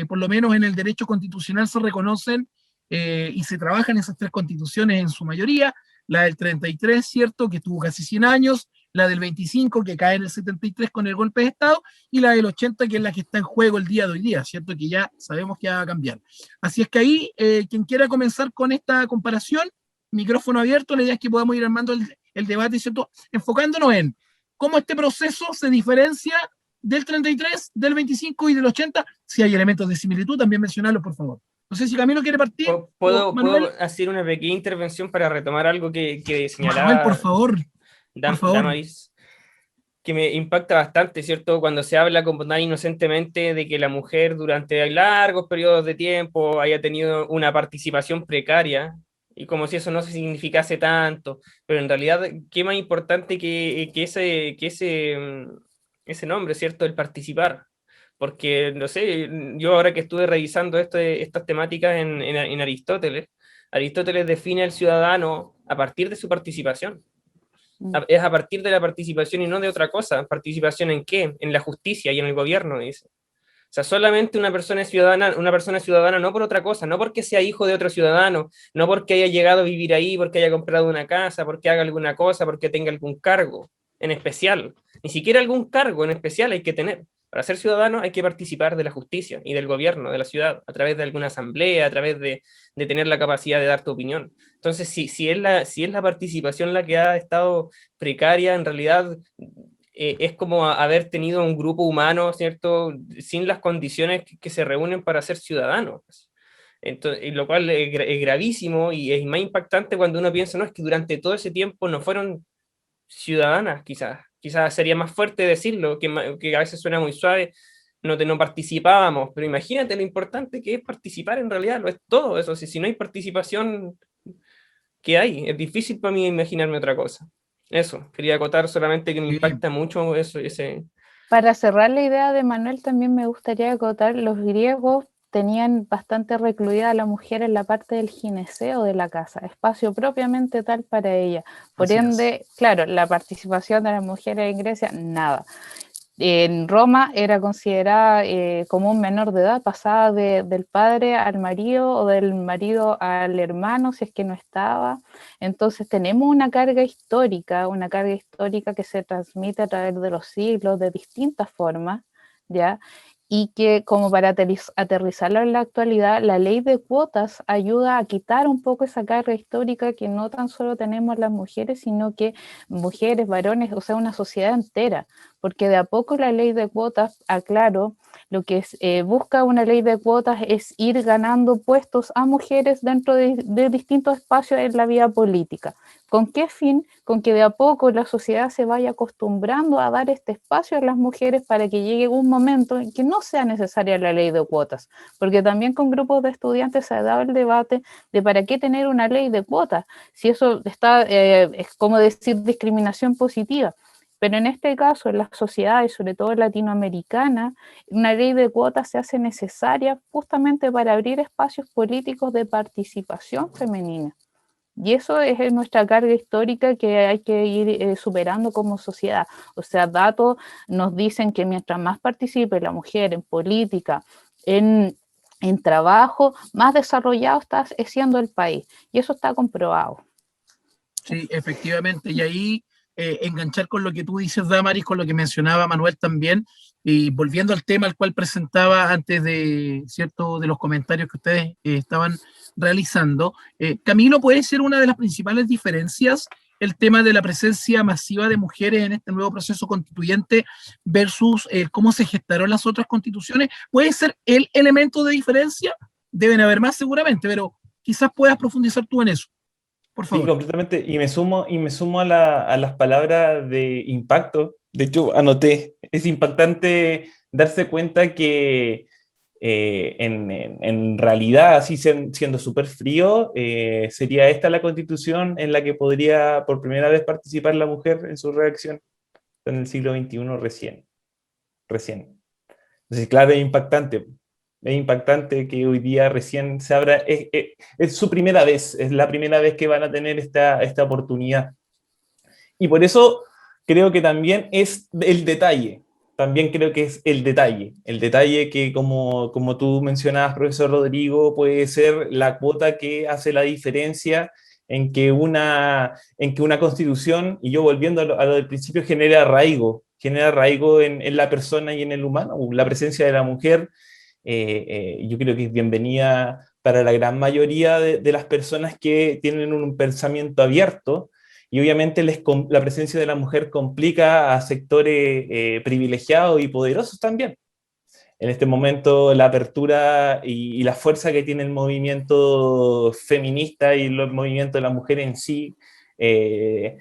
B: por lo menos en el derecho constitucional se reconocen y se trabajan esas tres constituciones en su mayoría, la del 33, ¿cierto?, que tuvo casi 100 años, la del 25, que cae en el 73 con el golpe de Estado, y la del 80, que es la que está en juego el día de hoy día, ¿cierto? Que ya sabemos que va a cambiar. Así es que ahí, quien quiera comenzar con esta comparación, micrófono abierto, la idea es que podamos ir armando el debate, ¿cierto? Enfocándonos en cómo este proceso se diferencia del 33, del 25 y del 80, si hay elementos de similitud, también mencionarlos, por favor. No sé si Camilo quiere partir.
D: ¿Puedo hacer una pequeña intervención para retomar algo que señalaba
B: Manuel, por favor. Por favor.
D: Damaris, que me impacta bastante, ¿cierto? Cuando se habla como tan inocentemente de que la mujer durante largos periodos de tiempo haya tenido una participación precaria, y como si eso no significase tanto, pero en realidad, ¿qué más importante que ese nombre, ¿cierto? El participar. Porque, no sé, yo ahora que estuve revisando estas temáticas en Aristóteles, Aristóteles define al ciudadano a partir de su participación. Es a partir de la participación y no de otra cosa. ¿Participación en qué? En la justicia y en el gobierno, dice. O sea, solamente una persona es ciudadana no por otra cosa, no porque sea hijo de otro ciudadano, no porque haya llegado a vivir ahí, porque haya comprado una casa, porque haga alguna cosa, porque tenga algún cargo en especial. Ni siquiera algún cargo en especial hay que tener. Para ser ciudadano hay que participar de la justicia y del gobierno de la ciudad, a través de alguna asamblea, a través de tener la capacidad de dar tu opinión. Entonces, si es la participación la que ha estado precaria, en realidad es como haber tenido un grupo humano, ¿cierto?, sin las condiciones que se reúnen para ser ciudadanos. Entonces, lo cual es gravísimo y es más impactante cuando uno piensa, no, es que durante todo ese tiempo no fueron ciudadanas, quizás sería más fuerte decirlo, que a veces suena muy suave, no participábamos, pero imagínate lo importante que es participar, en realidad lo es todo eso. Si no hay participación, ¿qué hay? Es difícil para mí imaginarme otra cosa. Eso, quería acotar solamente que me impacta mucho eso.
C: Para cerrar la idea de Manuel, también me gustaría acotar, los griegos tenían bastante recluida a la mujer en la parte del gineceo de la casa, espacio propiamente tal para ella. Por ende, claro, la participación de las mujeres en Grecia, nada. En Roma era considerada como un menor de edad, pasada del padre al marido o del marido al hermano si es que no estaba. Entonces tenemos una carga histórica que se transmite a través de los siglos de distintas formas, ¿ya? Y que, como para aterrizarlo en la actualidad, la ley de cuotas ayuda a quitar un poco esa carga histórica que no tan solo tenemos las mujeres, sino que mujeres, varones, o sea, una sociedad entera, porque de a poco la ley de cuotas, aclaro, lo que busca una ley de cuotas es ir ganando puestos a mujeres dentro de distintos espacios en la vida política. ¿Con qué fin? Con que de a poco la sociedad se vaya acostumbrando a dar este espacio a las mujeres para que llegue un momento en que no sea necesaria la ley de cuotas, porque también con grupos de estudiantes se ha dado el debate de para qué tener una ley de cuotas, si eso es como decir discriminación positiva. Pero en este caso, en las sociedades, sobre todo latinoamericanas, una ley de cuotas se hace necesaria justamente para abrir espacios políticos de participación femenina. Y eso es nuestra carga histórica que hay que ir superando como sociedad. O sea, datos nos dicen que mientras más participe la mujer en política, en trabajo, más desarrollado está siendo el país. Y eso está comprobado.
B: Sí, efectivamente. Y ahí enganchar con lo que tú dices, Damaris, con lo que mencionaba Manuel también, y volviendo al tema al cual presentaba antes de los comentarios que ustedes estaban realizando, Camilo, puede ser una de las principales diferencias el tema de la presencia masiva de mujeres en este nuevo proceso constituyente versus cómo se gestaron las otras constituciones. ¿Puede ser el elemento de diferencia? Deben haber más seguramente, pero quizás puedas profundizar tú en eso. Por favor.
A: Sí, completamente. Y me sumo a las palabras de impacto. De hecho, anoté, es impactante darse cuenta que en realidad, así siendo súper frío, sería esta la constitución en la que podría por primera vez participar la mujer en su redacción en el siglo XXI recién. Entonces, claro, es impactante. Es impactante que hoy día recién se abra, es su primera vez, es la primera vez que van a tener esta oportunidad. Y por eso creo que también es el detalle, el detalle que como tú mencionabas, profesor Rodrigo, puede ser la cuota que hace la diferencia en que una constitución, y yo volviendo a lo del principio, genera arraigo en la persona y en el humano. La presencia de la mujer, yo creo que es bienvenida para la gran mayoría de las personas que tienen un pensamiento abierto, y obviamente la presencia de la mujer complica a sectores privilegiados y poderosos también. En este momento la apertura y la fuerza que tiene el movimiento feminista y el movimiento de la mujer en sí es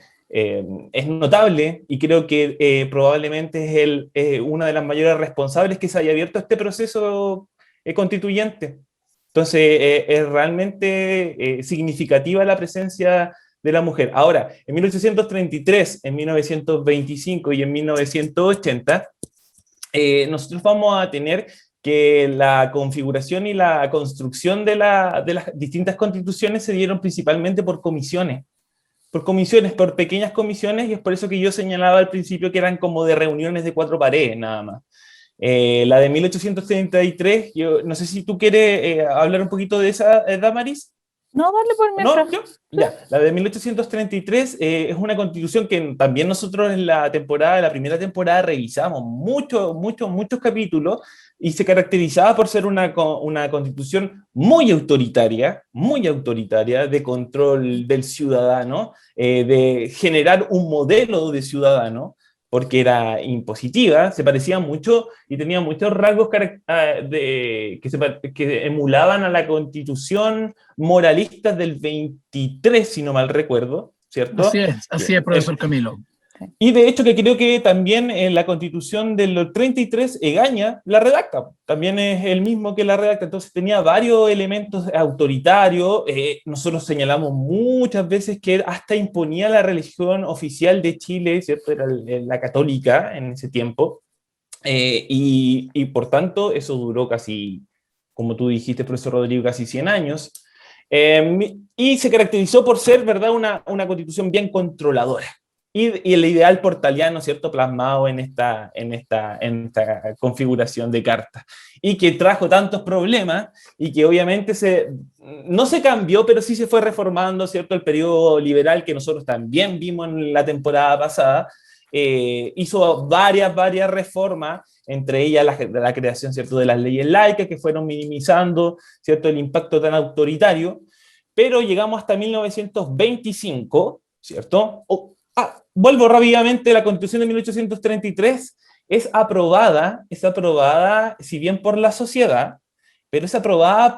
A: notable, y creo que probablemente es una de las mayores responsables que se haya abierto este proceso constituyente. Entonces es realmente significativa la presencia de la mujer. Ahora, en 1833, en 1925 y en 1980, nosotros vamos a tener que la configuración y la construcción de las distintas constituciones se dieron principalmente por comisiones, por pequeñas comisiones, y es por eso que yo señalaba al principio que eran como de reuniones de 4 paredes, nada más. La de 1833, yo no sé si tú quieres hablar un poquito de esa, Damaris.
C: No, dale por mientras.
A: ¿No? Ya. La de 1833 es una constitución que también nosotros en la primera temporada revisamos muchos capítulos, y se caracterizaba por ser una constitución muy autoritaria, de control del ciudadano, de generar un modelo de ciudadano, porque era impositiva, se parecía mucho y tenía muchos rasgos que emulaban a la constitución moralista del 23, si no mal recuerdo, ¿cierto?
B: Así es, profesor Camilo.
A: Y de hecho que creo que también en la constitución del 33 Egaña la redacta, también es el mismo que la redacta, entonces tenía varios elementos autoritarios. Nosotros señalamos muchas veces que hasta imponía la religión oficial de Chile, ¿cierto? Era la católica en ese tiempo, y por tanto eso duró casi, como tú dijiste, profesor Rodrigo, casi 100 años, y se caracterizó por ser, ¿verdad?, una constitución bien controladora. Y el ideal portaliano, ¿cierto?, plasmado en esta configuración de carta, y que trajo tantos problemas, y que obviamente no se cambió, pero sí se fue reformando, ¿cierto? El periodo liberal, que nosotros también vimos en la temporada pasada, hizo varias reformas, entre ellas la creación, ¿cierto?, de las leyes laicas, que fueron minimizando, ¿cierto?, el impacto tan autoritario, pero llegamos hasta 1925, ¿cierto? Vuelvo rápidamente, la Constitución de 1833 es aprobada, si bien por la sociedad, pero es aprobada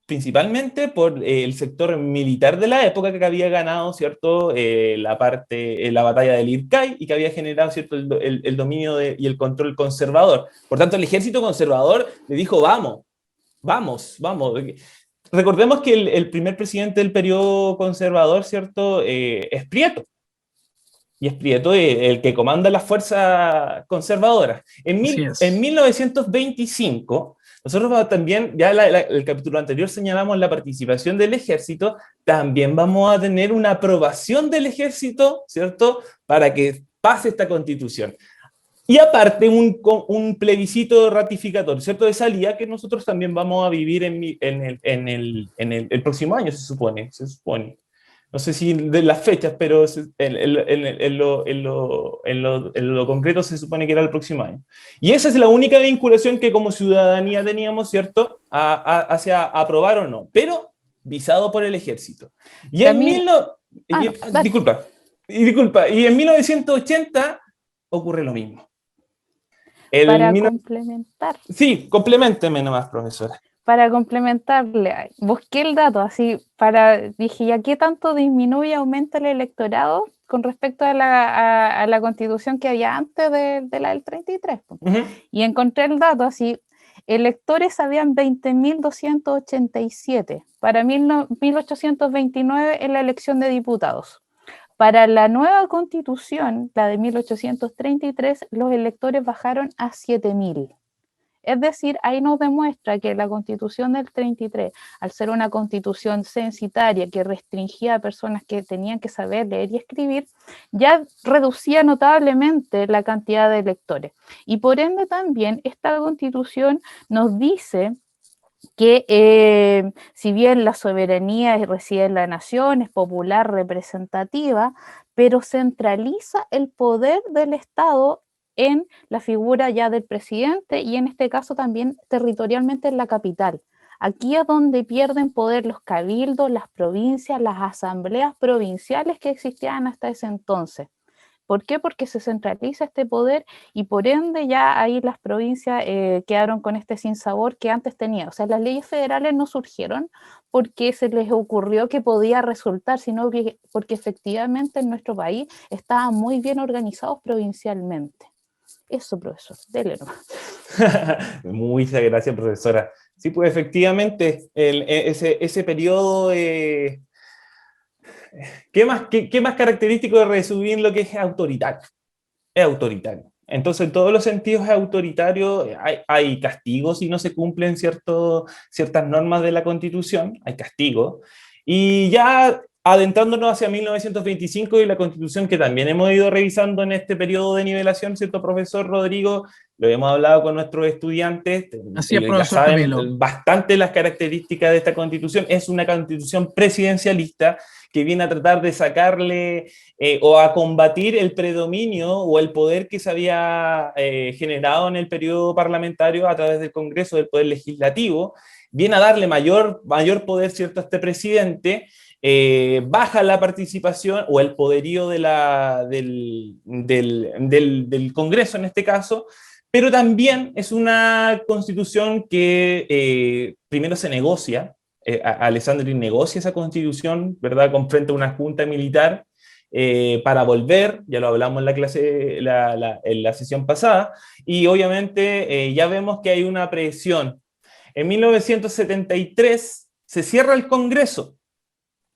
A: principalmente por el sector militar de la época, que había ganado, ¿cierto?, la batalla del Ircay, y que había generado, ¿cierto?, el dominio y el control conservador. Por tanto, el ejército conservador le dijo, vamos. Recordemos que el primer presidente del periodo conservador, ¿cierto?, es Prieto. Y es Prieto el que comanda las fuerzas conservadoras. En 1925, nosotros también, ya el capítulo anterior señalamos la participación del ejército, también vamos a tener una aprobación del ejército, ¿cierto?, para que pase esta constitución. Y aparte un plebiscito ratificatorio, ¿cierto?, de salida, que nosotros también vamos a vivir en el próximo año, se supone. No sé si de las fechas, pero en lo concreto se supone que era el próximo año. Y esa es la única vinculación que como ciudadanía teníamos, ¿cierto?, hacia aprobar o no, pero visado por el ejército. Y disculpa, y en 1980 ocurre lo mismo.
C: Complementar.
A: Sí, compleménteme nomás, profesora.
C: Para complementarle, busqué el dato, dije, ¿ya qué tanto disminuye, aumenta el electorado con respecto a la constitución que había antes de la del 33?
A: Uh-huh.
C: Y encontré el dato, electores habían 20.287 para 1829 en la elección de diputados. Para la nueva constitución, la de 1833, los electores bajaron a 7.000. Es decir, ahí nos demuestra que la constitución del 33, al ser una constitución censitaria que restringía a personas que tenían que saber leer y escribir, ya reducía notablemente la cantidad de electores. Y por ende también esta constitución nos dice que si bien la soberanía reside en la nación, es popular, representativa, pero centraliza el poder del Estado en la figura ya del presidente y en este caso también territorialmente en la capital. Aquí es donde pierden poder los cabildos, las provincias, las asambleas provinciales que existían hasta ese entonces. ¿Por qué? Porque se centraliza este poder y por ende ya ahí las provincias quedaron con este sinsabor que antes tenía. O sea, las leyes federales no surgieron porque se les ocurrió que podía resultar, sino porque efectivamente en nuestro país estaban muy bien organizados provincialmente. Eso, profesor, dele nomás.
A: Muchas gracias, profesora. Sí, pues efectivamente, ese periodo, ¿qué más característico de resumir lo que es autoritario? Es autoritario. Entonces, en todos los sentidos es autoritario, hay castigos si no se cumplen ciertas normas de la Constitución, hay castigos. Y ya adentrándonos hacia 1925 y la Constitución que también hemos ido revisando en este periodo de nivelación, ¿cierto, profesor Rodrigo? Lo hemos hablado con nuestros estudiantes,
B: Así es,
A: ya
B: profesor
A: saben
B: Camilo.
A: bastante las características de esta Constitución. Es una Constitución presidencialista que viene a tratar de sacarle o a combatir el predominio o el poder que se había generado en el periodo parlamentario a través del Congreso, del Poder Legislativo, viene a darle mayor poder, ¿cierto?, a este presidente, baja la participación o el poderío del Congreso en este caso, pero también es una constitución que primero se negocia, Alessandri negocia esa constitución, ¿verdad?, con frente a una junta militar para volver, ya lo hablamos en la clase, en la sesión pasada, y obviamente ya vemos que hay una presión. En 1973 se cierra el Congreso,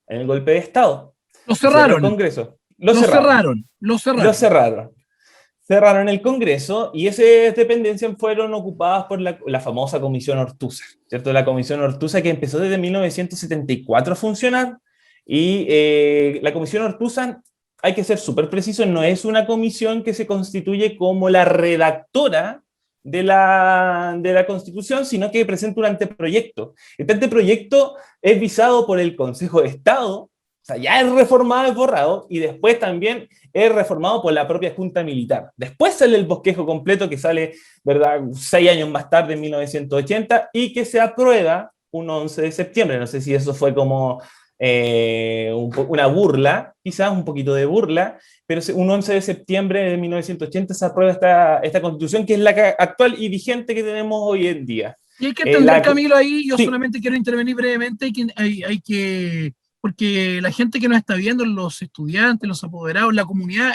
A: en el golpe de Estado.
B: Lo
A: Se cierra el
B: cerraron.
A: Congreso.
B: Lo cerraron.
A: Cerraron el Congreso y esas dependencias fueron ocupadas por la famosa Comisión Ortúzar, ¿cierto? La Comisión Ortúzar que empezó desde 1974 a funcionar y la Comisión Ortúzar, hay que ser súper preciso, no es una comisión que se constituye como la redactora de la Constitución, sino que presenta un anteproyecto. Este anteproyecto es visado por el Consejo de Estado, o sea, ya es reformado, es borrado, y después también es reformado por la propia Junta Militar. Después sale el bosquejo completo, que sale, ¿verdad?, 6 años más tarde, en 1980, y que se aprueba un 11 de septiembre. No sé si eso fue como una burla, quizás un poquito de burla, pero un 11 de septiembre de 1980 se aprueba esta Constitución, que es la actual y vigente que tenemos hoy en día.
B: Y hay que entender, Camilo, ahí yo
A: sí.
B: Solamente quiero intervenir brevemente, porque la gente que nos está viendo, los estudiantes, los apoderados, la comunidad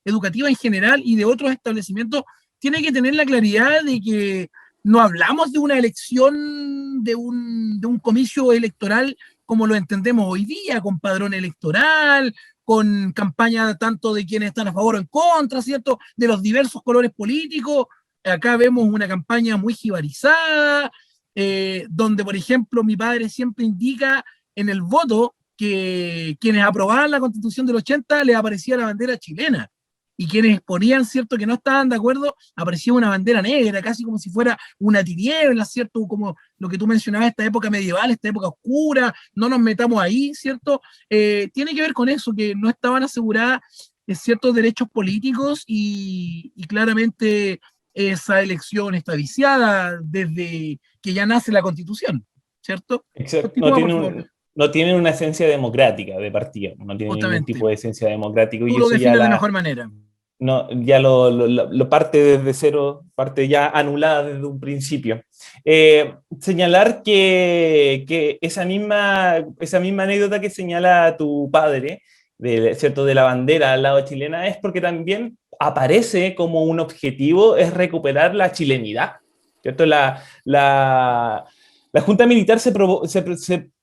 B: educativa en general y de otros establecimientos, tiene que tener la claridad de que no hablamos de una elección, de un comicio electoral como lo entendemos hoy día, con padrón electoral, con campaña tanto de quienes están a favor o en contra, ¿cierto?, de los diversos colores políticos. Acá vemos una campaña muy jibarizada, donde, por ejemplo, mi padre siempre indica en el voto que quienes aprobaban la Constitución del 80 les aparecía la bandera chilena, y quienes exponían, ¿cierto?, que no estaban de acuerdo, aparecía una bandera negra, casi como si fuera una tiniebla, ¿cierto?, como lo que tú mencionabas, esta época medieval, esta época oscura, no nos metamos ahí, ¿cierto? Tiene que ver con eso, que no estaban aseguradas ciertos derechos políticos y claramente esa elección está viciada desde que ya nace la Constitución, ¿cierto?
A: Exacto.
B: No
A: tienen una esencia democrática de partida, no tienen ningún tipo de esencia democrática.
B: Tú lo defines de mejor manera.
A: No, ya lo parte desde cero, parte ya anulada desde un principio. Señalar que esa misma anécdota que señala tu padre, ¿cierto?, de la bandera al lado chilena, es porque también aparece como un objetivo, es recuperar la chilenidad, ¿cierto? La Junta Militar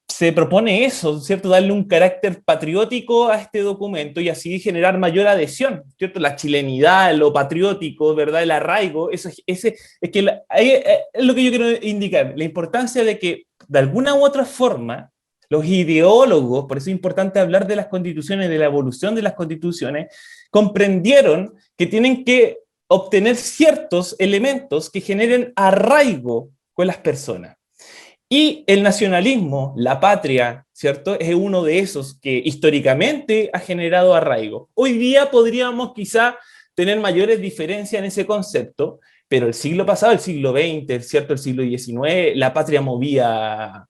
A: se propone eso, ¿cierto?, darle un carácter patriótico a este documento y así generar mayor adhesión, ¿cierto? La chilenidad, lo patriótico, ¿verdad?, el arraigo, es lo que yo quiero indicar, la importancia de que de alguna u otra forma los ideólogos, por eso es importante hablar de las constituciones, de la evolución de las constituciones, comprendieron que tienen que obtener ciertos elementos que generen arraigo con las personas. Y el nacionalismo, la patria, ¿cierto? Es uno de esos que históricamente ha generado arraigo. Hoy día podríamos quizá tener mayores diferencias en ese concepto, pero el siglo pasado, el siglo XX, ¿cierto? El siglo XIX, la patria movía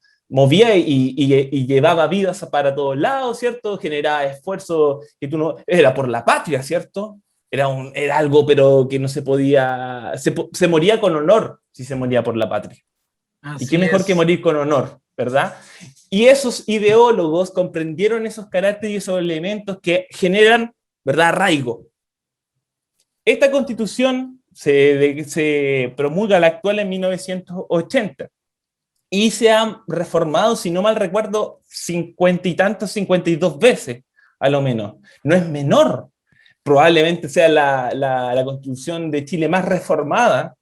A: y llevaba vidas para todos lados, ¿cierto? Generaba esfuerzo que tú no... Era por la patria, ¿cierto? Era algo, pero que no se podía... Se moría con honor si se moría por la patria. Y
B: Así
A: qué mejor que
B: es.
A: morir con honor, ¿verdad? Y esos ideólogos comprendieron esos caracteres y esos elementos que generan, ¿verdad?, arraigo. Esta constitución se promulga la actual en 1980 y se ha reformado, si no mal recuerdo, 50 y tantos, 52 veces, a lo menos. No es menor. Probablemente sea la constitución de Chile más reformada.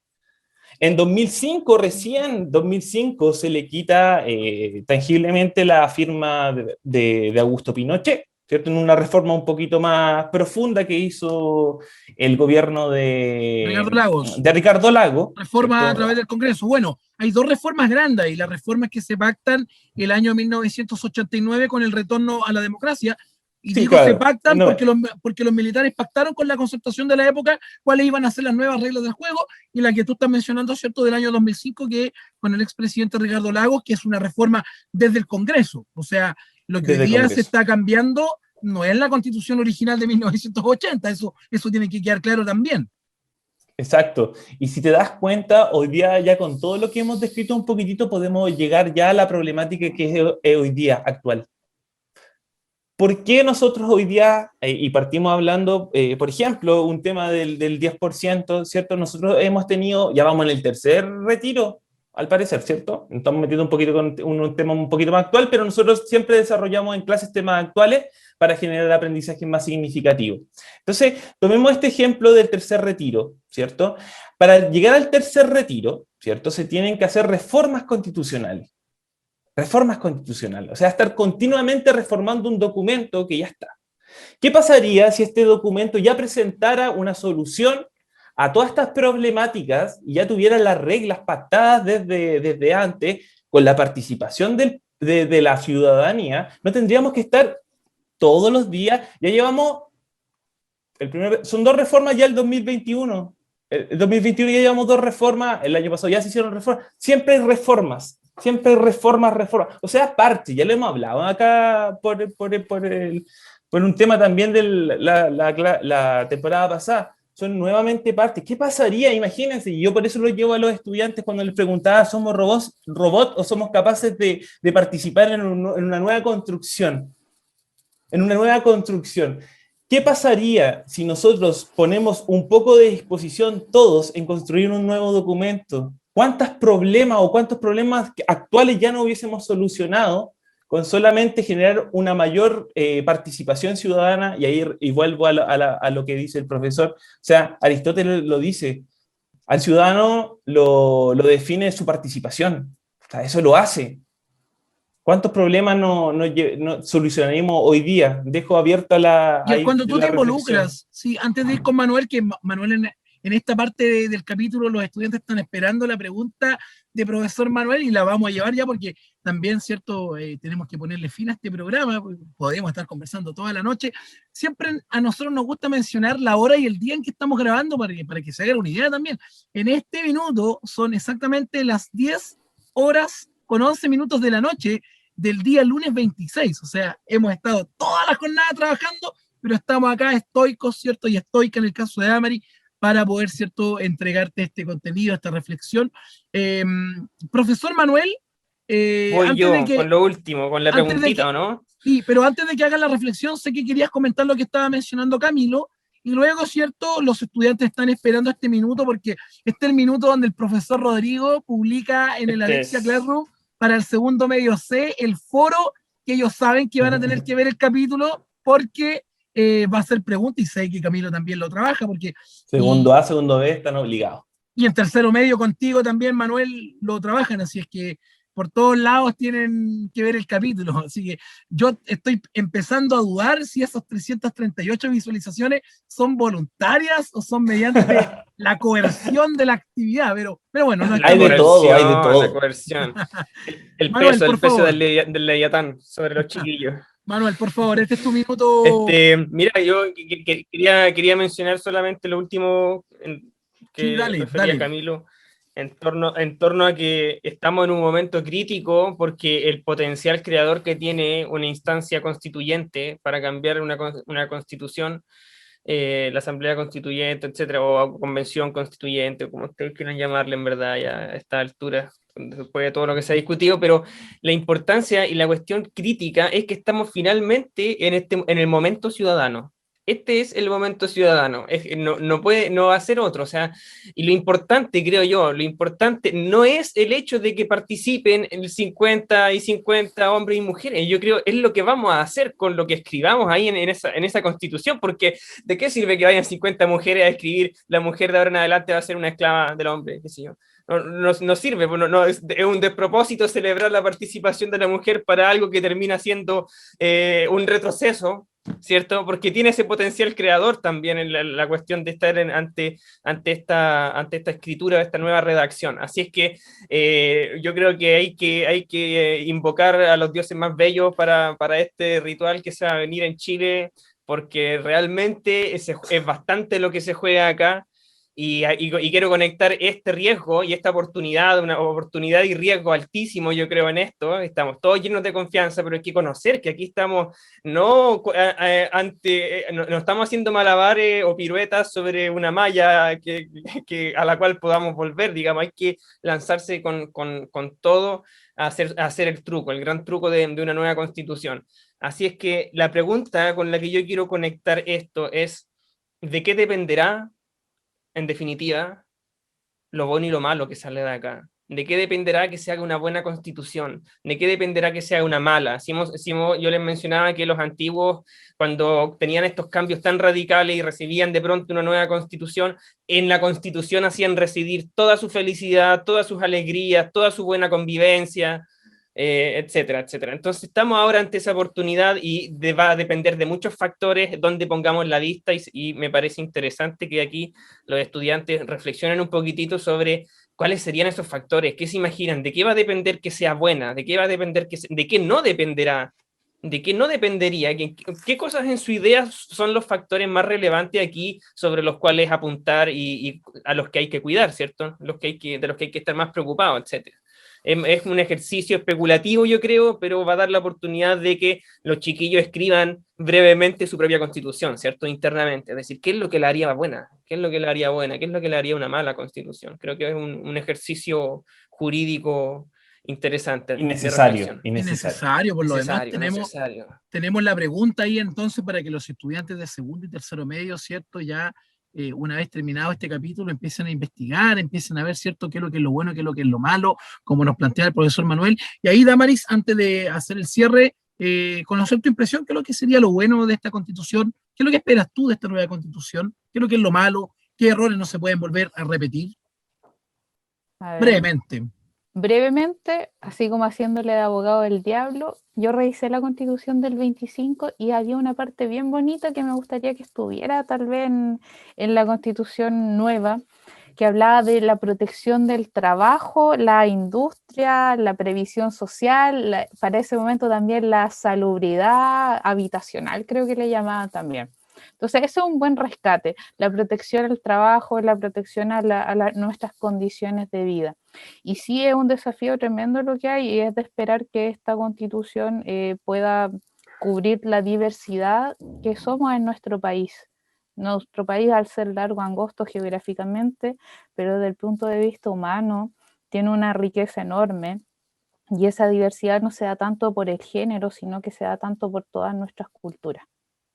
A: En 2005, recién 2005, se le quita tangiblemente la firma de Augusto Pinochet, ¿cierto? En una reforma un poquito más profunda que hizo el gobierno
B: Ricardo Lagos,
A: de Ricardo Lagos,
B: reforma a
A: ¿cierto?
B: través del Congreso. Bueno, hay dos reformas grandes y las reformas que se pactan el año 1989 con el retorno a la democracia. Y
A: Sí,
B: digo se
A: claro.
B: pactan
A: No,
B: porque los militares pactaron con la concertación de la época cuáles iban a ser las nuevas reglas del juego y la que tú estás mencionando, ¿cierto?, del año 2005, que con el expresidente Ricardo Lagos, que es una reforma desde el Congreso. O sea, lo que hoy
A: desde el
B: día se
A: Congreso.
B: está cambiando no es la constitución original de 1980, eso tiene que quedar claro también.
A: Exacto. Y si te das cuenta, hoy día ya con todo lo que hemos descrito un poquitito, podemos llegar ya a la problemática que es hoy día actual. ¿Por qué nosotros hoy día, y partimos hablando, por ejemplo, un tema del 10%, ¿cierto? Nosotros hemos tenido, ya vamos en el tercer retiro, al parecer, ¿cierto? Estamos metiendo un poquito con un tema un poquito más actual, pero nosotros siempre desarrollamos en clases temas actuales para generar aprendizaje más significativo. Entonces, tomemos este ejemplo del tercer retiro, ¿cierto? Para llegar al tercer retiro, ¿cierto? Se tienen que hacer reformas constitucionales. Reformas constitucionales, o sea, estar continuamente reformando un documento que ya está. ¿Qué pasaría si este documento ya presentara una solución a todas estas problemáticas y ya tuviera las reglas pactadas desde antes, con la participación de la ciudadanía? No tendríamos que estar todos los días, ya llevamos, son dos reformas ya el 2021, el 2021 ya llevamos dos reformas, el año pasado ya se hicieron reformas, siempre hay reformas. Siempre hay reformas. O sea, parche, ya lo hemos hablado acá por un tema también de la temporada pasada. Son nuevamente partes. ¿Qué pasaría? Imagínense, y yo por eso lo llevo a los estudiantes cuando les preguntaba, ¿somos robots o somos capaces de participar en una nueva construcción? En una nueva construcción. ¿Qué pasaría si nosotros ponemos un poco de disposición todos en construir un nuevo documento? ¿Cuántos problemas actuales ya no hubiésemos solucionado con solamente generar una mayor participación ciudadana? Y ahí y vuelvo a lo que dice el profesor. O sea, Aristóteles lo dice, al ciudadano lo define su participación. O sea, eso lo hace. ¿Cuántos problemas no solucionaremos hoy día? Dejo abierta
B: Y cuando tú te
A: reflexión.
B: involucras, sí, antes de ir con Manuel, que Manuel en esta parte del capítulo los estudiantes están esperando la pregunta de profesor Manuel y la vamos a llevar ya porque también, ¿cierto? Tenemos que ponerle fin a este programa, podemos estar conversando toda la noche. Siempre a nosotros nos gusta mencionar la hora y el día en que estamos grabando para que se hagan una idea también. En este minuto son exactamente las 10 horas con 11 minutos de la noche del día lunes 26, o sea, hemos estado toda la jornada trabajando, pero estamos acá estoicos, ¿cierto? Y estoica en el caso de Amari, para poder, ¿cierto?, entregarte este contenido, esta reflexión. Profesor Manuel,
D: Voy
B: antes de
D: yo
B: que,
D: con lo último, con la
B: antes de
D: preguntita,
B: que,
D: ¿o no?
B: sí, pero antes de que hagan la reflexión, sé que querías comentar lo que estaba mencionando Camilo, y luego, ¿cierto?, los estudiantes están esperando este minuto porque este es el minuto donde el profesor Rodrigo publica en el
A: Este
B: Alexia
A: es.
B: Classroom para el segundo medio C el foro que ellos saben que van a tener que ver el capítulo porque va a ser pregunta y sé que Camilo también lo trabaja porque
A: Segundo A, segundo B están obligados.
B: y en tercero medio contigo también, Manuel, lo trabajan, así es que por todos lados tienen que ver el capítulo, así que yo estoy empezando a dudar si esas 338 visualizaciones son voluntarias o son mediante la coerción de la actividad, pero bueno, no
A: Hay de todo, hay de todo.
D: La coerción. El
B: Manuel,
D: peso,
B: por
D: el peso
B: favor.
D: del Leviatán sobre los chiquillos.
B: Manuel, por favor, este es tu minuto.
D: Mira, yo quería mencionar solamente lo último
B: Sí,
D: que
B: dale,
D: refería
B: dale.
D: Camilo, en torno a que estamos en un momento crítico porque el potencial creador que tiene una instancia constituyente para cambiar una constitución, la Asamblea Constituyente, etcétera, o Convención Constituyente, como ustedes quieran llamarle en verdad ya a esta altura, después de todo lo que se ha discutido, pero la importancia y la cuestión crítica es que estamos finalmente en el momento ciudadano. Este es el momento ciudadano, no va a ser otro, o sea, y lo importante, creo yo, lo importante no es el hecho de que participen el 50 y 50 hombres y mujeres, yo creo es lo que vamos a hacer con lo que escribamos ahí en esa constitución, porque ¿de qué sirve que vayan 50 mujeres a escribir la mujer de ahora en adelante va a ser una esclava del hombre, qué sé yo? No sirve, es un despropósito celebrar la participación de la mujer para algo que termina siendo un retroceso, ¿cierto? Porque tiene ese potencial creador también en la cuestión de estar ante esta escritura, esta nueva redacción. Así es que yo creo que hay que invocar a los dioses más bellos para este ritual que se va a venir en Chile, porque realmente es bastante lo que se juega acá. Y quiero conectar este riesgo y esta oportunidad, una oportunidad y riesgo altísimo, yo creo, en esto. Estamos todos llenos de confianza, pero hay que conocer que aquí estamos no estamos haciendo malabares o piruetas sobre una malla a la cual podamos volver, digamos, hay que lanzarse con todo a hacer el truco, el gran truco de una nueva constitución. Así es que la pregunta con la que yo quiero conectar esto es, ¿de qué dependerá, en definitiva, lo bueno y lo malo que sale de acá? ¿De qué dependerá que se haga una buena constitución? ¿De qué dependerá que se haga una mala? Yo les mencionaba que los antiguos, cuando tenían estos cambios tan radicales y recibían de pronto una nueva constitución, en la constitución hacían residir toda su felicidad, todas sus alegrías, toda su buena convivencia, etcétera, etcétera. Entonces estamos ahora ante esa oportunidad y va a depender de muchos factores donde pongamos la vista y me parece interesante que aquí los estudiantes reflexionen un poquitito sobre cuáles serían esos factores, qué se imaginan, de qué va a depender que sea buena, de qué va a depender de qué no dependerá, de qué no dependería, qué cosas en su idea son los factores más relevantes aquí sobre los cuales apuntar y a los que hay que cuidar, ¿cierto? De los que hay que estar más preocupados, etcétera. Es un ejercicio especulativo, yo creo, pero va a dar la oportunidad de que los chiquillos escriban brevemente su propia constitución, ¿cierto? Internamente. Es decir, ¿qué es lo que le haría buena? ¿Qué es lo que le haría buena? ¿Qué es lo que le haría una mala constitución? Creo que es un ejercicio jurídico interesante.
A: Innecesario,
B: Innecesario, por lo demás,
D: necesario.
B: tenemos la pregunta ahí entonces para que los estudiantes de segundo y tercero medio, ¿cierto? Ya una vez terminado este capítulo, empiecen a investigar, empiecen a ver, ¿cierto?, qué es lo que es lo bueno, qué es lo que es lo malo, como nos plantea el profesor Manuel. Y ahí, Damaris, antes de hacer el cierre, conocer tu impresión, qué es lo que sería lo bueno de esta constitución, qué es lo que esperas tú de esta nueva constitución, qué es lo que es lo malo, qué errores no se pueden volver a repetir. Brevemente.
C: Brevemente, así como haciéndole de abogado del diablo, yo revisé la Constitución del 25 y había una parte bien bonita que me gustaría que estuviera tal vez en la Constitución nueva, que hablaba de la protección del trabajo, la industria, la previsión social, para ese momento también la salubridad habitacional, creo que le llamaban también. Entonces, eso es un buen rescate, la protección al trabajo, la protección a nuestras condiciones de vida. Y sí es un desafío tremendo lo que hay y es de esperar que esta constitución pueda cubrir la diversidad que somos en nuestro país. Nuestro país, al ser largo, angosto geográficamente, pero desde el punto de vista humano, tiene una riqueza enorme. Y esa diversidad no se da tanto por el género, sino que se da tanto por todas nuestras culturas.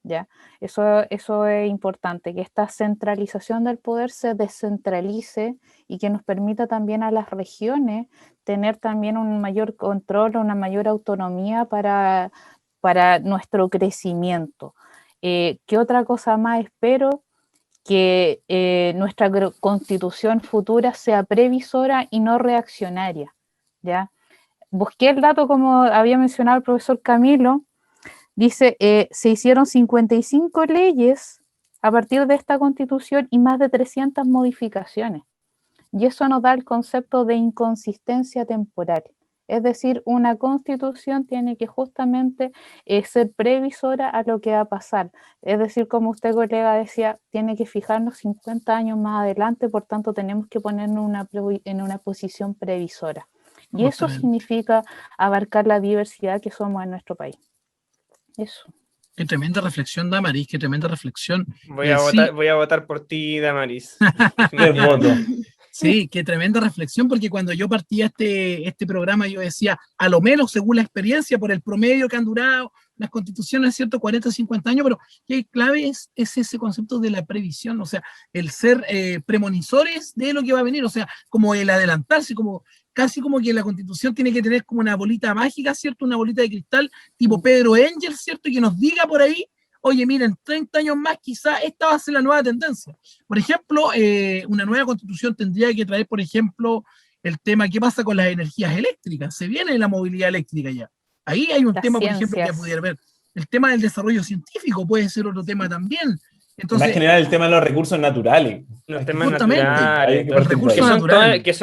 C: ¿Ya? Eso es importante, que esta centralización del poder se descentralice y que nos permita también a las regiones tener también un mayor control, una mayor autonomía para nuestro crecimiento. ¿Qué otra cosa más espero? Que nuestra constitución futura sea previsora y no reaccionaria, ¿ya? busqué el dato, como había mencionado el profesor Camilo, dice, se hicieron 55 leyes a partir de esta Constitución y más de 300 modificaciones. Y eso nos da el concepto de inconsistencia temporal. Es decir, una Constitución tiene que justamente ser previsora a lo que va a pasar. Es decir, como usted, colega, decía, tiene que fijarnos 50 años más adelante, por tanto tenemos que ponernos en una posición previsora. Y eso significa abarcar la diversidad que somos en nuestro país. Eso.
B: Qué tremenda reflexión, Damaris, qué tremenda reflexión.
D: Voy a votar por ti, Damaris.
A: voto.
B: Sí, qué tremenda reflexión, porque cuando yo partía este programa, yo decía, a lo menos según la experiencia, por el promedio que han durado las constituciones, ¿cierto? 40, 50 años, pero qué clave es ese concepto de la previsión, o sea, el ser premonitores de lo que va a venir, o sea, como el adelantarse, casi como que la constitución tiene que tener como una bolita mágica, ¿cierto? Una bolita de cristal, tipo Pedro Engel, ¿cierto? Y que nos diga por ahí, oye, miren, 30 años más quizá esta va a ser la nueva tendencia. Por ejemplo, una nueva constitución tendría que traer, por ejemplo, el tema, ¿qué pasa con las energías eléctricas? Se viene la movilidad eléctrica ya. Ahí hay un tema, por ejemplo, que pudiera ver. El tema del desarrollo científico puede ser otro tema también. Entonces,
A: más general, el tema de los recursos naturales.
D: Los temas naturales,
B: los recursos naturales.
D: Que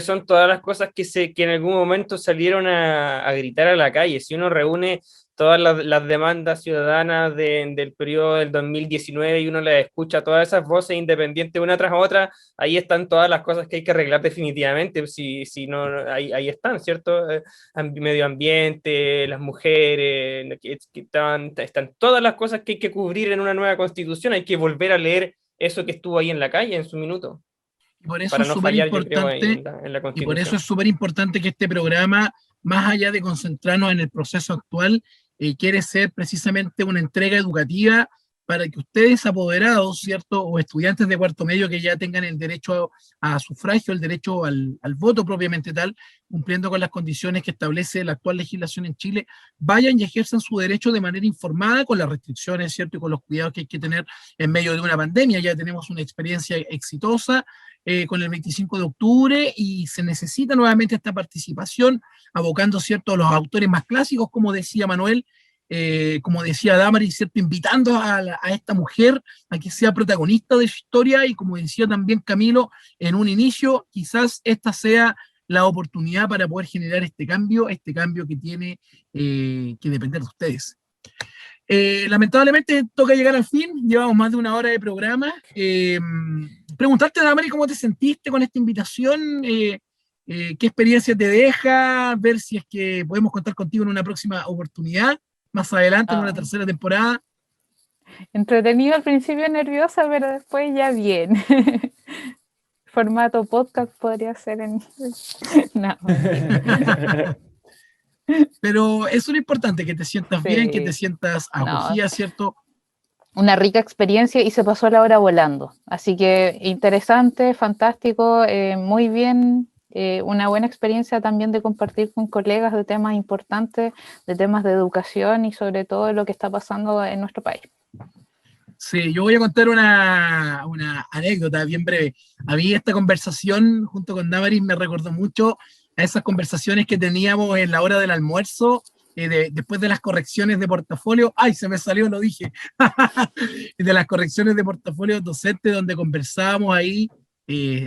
D: son todas las cosas que en algún momento salieron a gritar a la calle. Si uno reúne todas las demandas ciudadanas del periodo del 2019 y uno las escucha, todas esas voces independientes una tras otra, ahí están todas las cosas que hay que arreglar definitivamente, si no, ahí están, ¿cierto? Medio ambiente, las mujeres, que están todas las cosas que hay que cubrir en una nueva constitución, hay que volver a leer eso que estuvo ahí en la calle en su minuto.
B: Por eso
D: para
B: es
D: no
B: súper
D: fallar,
B: importante,
D: yo creo, en la Constitución.
B: y por eso es súper importante que este programa, más allá de concentrarnos en el proceso actual, quiere ser precisamente una entrega educativa para que ustedes, apoderados, ¿cierto? O estudiantes de cuarto medio que ya tengan el derecho a sufragio, el derecho al voto propiamente tal, cumpliendo con las condiciones que establece la actual legislación en Chile, vayan y ejerzan su derecho de manera informada, con las restricciones, ¿cierto? Y con los cuidados que hay que tener en medio de una pandemia. Ya tenemos una experiencia exitosa con el 25 de octubre y se necesita nuevamente esta participación, abocando, ¿cierto?, a los autores más clásicos, como decía Manuel, como decía Damaris, ¿cierto?, invitando a esta mujer a que sea protagonista de su historia, y como decía también Camilo en un inicio, quizás esta sea la oportunidad para poder generar este cambio que tiene que depender de ustedes. Lamentablemente toca llegar al fin, llevamos más de una hora de programa. Preguntarte, Damaris, ¿cómo te sentiste con esta invitación? ¿Qué experiencia te deja? Ver si es que podemos contar contigo en una próxima oportunidad, más adelante, en una tercera temporada.
C: Entretenido al principio, nerviosa, pero después ya bien. Formato podcast podría ser en... No.
B: Pero eso es lo importante, que te sientas bien, que te sientas acogida, ¿cierto?
C: Una rica experiencia y se pasó la hora volando. Así que interesante, fantástico, muy bien. Una buena experiencia también de compartir con colegas de temas importantes, de temas de educación y sobre todo lo que está pasando en nuestro país.
B: Sí, yo voy a contar una anécdota bien breve. A mí esta conversación junto con Damaris me recordó mucho a esas conversaciones que teníamos en la hora del almuerzo, después de las correcciones de portafolio. ¡Ay, se me salió, lo dije! De las correcciones de portafolio docente, donde conversábamos ahí.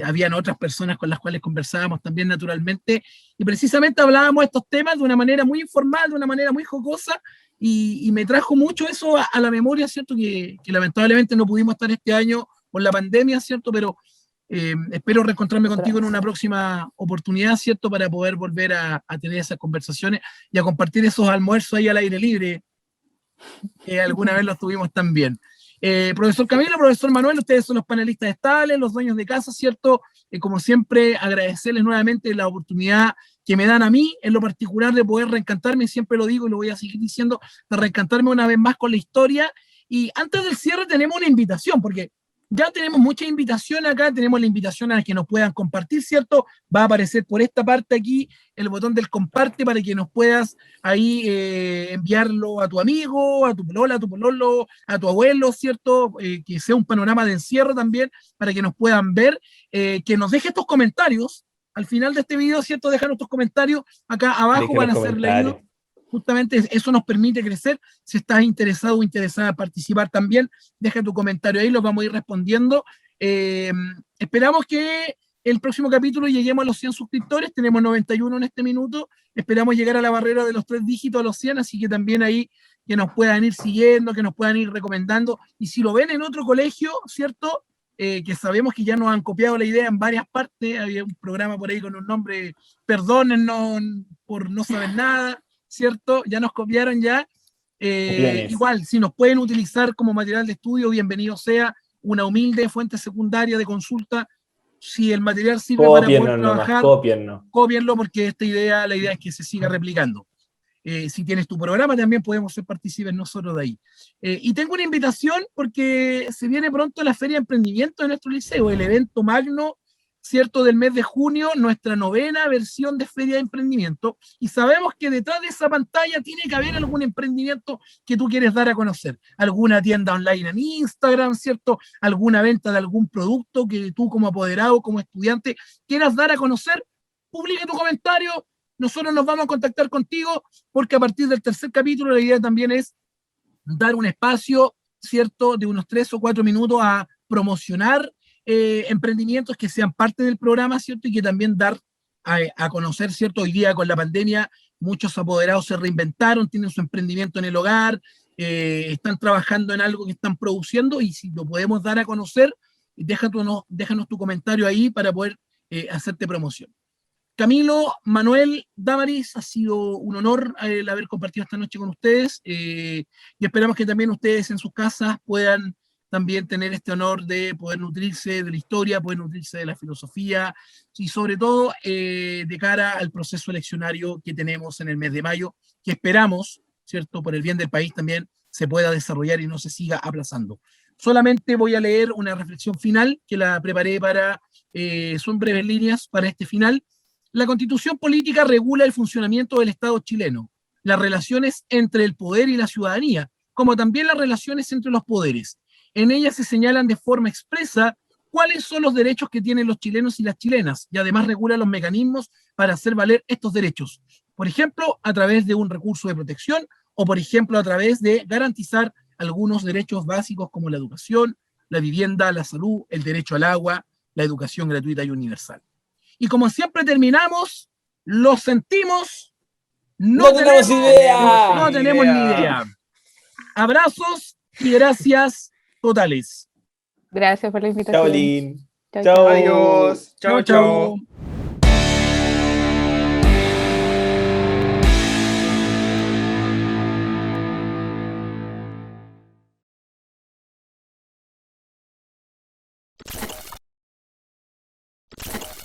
B: Habían otras personas con las cuales conversábamos también naturalmente, y precisamente hablábamos de estos temas de una manera muy informal, de una manera muy jocosa, y me trajo mucho eso a la memoria, ¿cierto? Que lamentablemente no pudimos estar este año por la pandemia, ¿cierto? Pero espero reencontrarme contigo en una próxima oportunidad, ¿cierto? Para poder volver a tener esas conversaciones y a compartir esos almuerzos ahí al aire libre, que alguna vez los tuvimos también. Profesor Camilo, profesor Manuel, ustedes son los panelistas estables, los dueños de casa, ¿cierto? Como siempre, agradecerles nuevamente la oportunidad que me dan a mí, en lo particular, de poder reencantarme, siempre lo digo y lo voy a seguir diciendo, de reencantarme una vez más con la historia. Y antes del cierre tenemos una invitación, porque ya tenemos mucha invitación acá, tenemos la invitación a que nos puedan compartir, ¿cierto? Va a aparecer por esta parte aquí el botón del comparte para que nos puedas ahí enviarlo a tu amigo, a tu polola, a tu pololo, a tu abuelo, ¿cierto? Que sea un panorama de encierro también para que nos puedan ver, que nos deje estos comentarios al final de este video, ¿cierto? Déjanos tus comentarios acá abajo,
A: Dejen
B: van a
A: los
B: ser
A: comentarios.
B: leídos. Justamente eso nos permite crecer. Si estás interesado o interesada en participar también, deja tu comentario ahí, los vamos a ir respondiendo. Esperamos que el próximo capítulo lleguemos a los 100 suscriptores, tenemos 91 en este minuto, esperamos llegar a la barrera de los 3 dígitos a los 100, así que también ahí que nos puedan ir siguiendo, que nos puedan ir recomendando, y si lo ven en otro colegio, ¿cierto? Que sabemos que ya nos han copiado la idea en varias partes, había un programa por ahí con un nombre, perdónennos por no saber nada, ¿cierto? Ya nos copiaron ya. Igual, si nos pueden utilizar como material de estudio, bienvenido sea, una humilde fuente secundaria de consulta. Si el material sirve para poder trabajar, cópienlo, porque la idea es que se siga replicando. Si tienes tu programa, también podemos ser partícipes nosotros de ahí. Y tengo una invitación porque se viene pronto la Feria de Emprendimiento de nuestro liceo, el evento magno, ¿cierto?, del mes de junio, nuestra 9ª versión de Feria de Emprendimiento. Y sabemos que detrás de esa pantalla tiene que haber algún emprendimiento que tú quieres dar a conocer. Alguna tienda online en Instagram, ¿cierto? Alguna venta de algún producto que tú como apoderado, como estudiante, quieras dar a conocer. Publica tu comentario. Nosotros nos vamos a contactar contigo porque a partir del 3er capítulo la idea también es dar un espacio, ¿cierto?, de unos 3 o 4 minutos a promocionar emprendimientos que sean parte del programa, ¿cierto? Y que también dar a conocer, ¿cierto? Hoy día con la pandemia muchos apoderados se reinventaron, tienen su emprendimiento en el hogar, están trabajando en algo que están produciendo y si lo podemos dar a conocer, déjanos tu comentario ahí para poder hacerte promoción. Camilo, Manuel, Damaris, ha sido un honor el haber compartido esta noche con ustedes y esperamos que también ustedes en sus casas puedan también tener este honor de poder nutrirse de la historia, poder nutrirse de la filosofía y sobre todo de cara al proceso eleccionario que tenemos en el mes de mayo, que esperamos, ¿cierto?, por el bien del país también se pueda desarrollar y no se siga aplazando. Solamente voy a leer una reflexión final que la preparé son breves líneas para este final. La Constitución política regula el funcionamiento del Estado chileno, las relaciones entre el poder y la ciudadanía, como también las relaciones entre los poderes. En ella se señalan de forma expresa cuáles son los derechos que tienen los chilenos y las chilenas, y además regula los mecanismos para hacer valer estos derechos. Por ejemplo, a través de un recurso de protección, o por ejemplo, a través de garantizar algunos derechos básicos como la educación, la vivienda, la salud, el derecho al agua, la educación gratuita y universal. Y como siempre terminamos, lo sentimos, no tenemos idea. No tenemos ni idea. Abrazos y gracias totales.
C: Gracias por la invitación.
A: Chao, Lin.
C: Chao.
D: Adiós.
B: Chao, chao.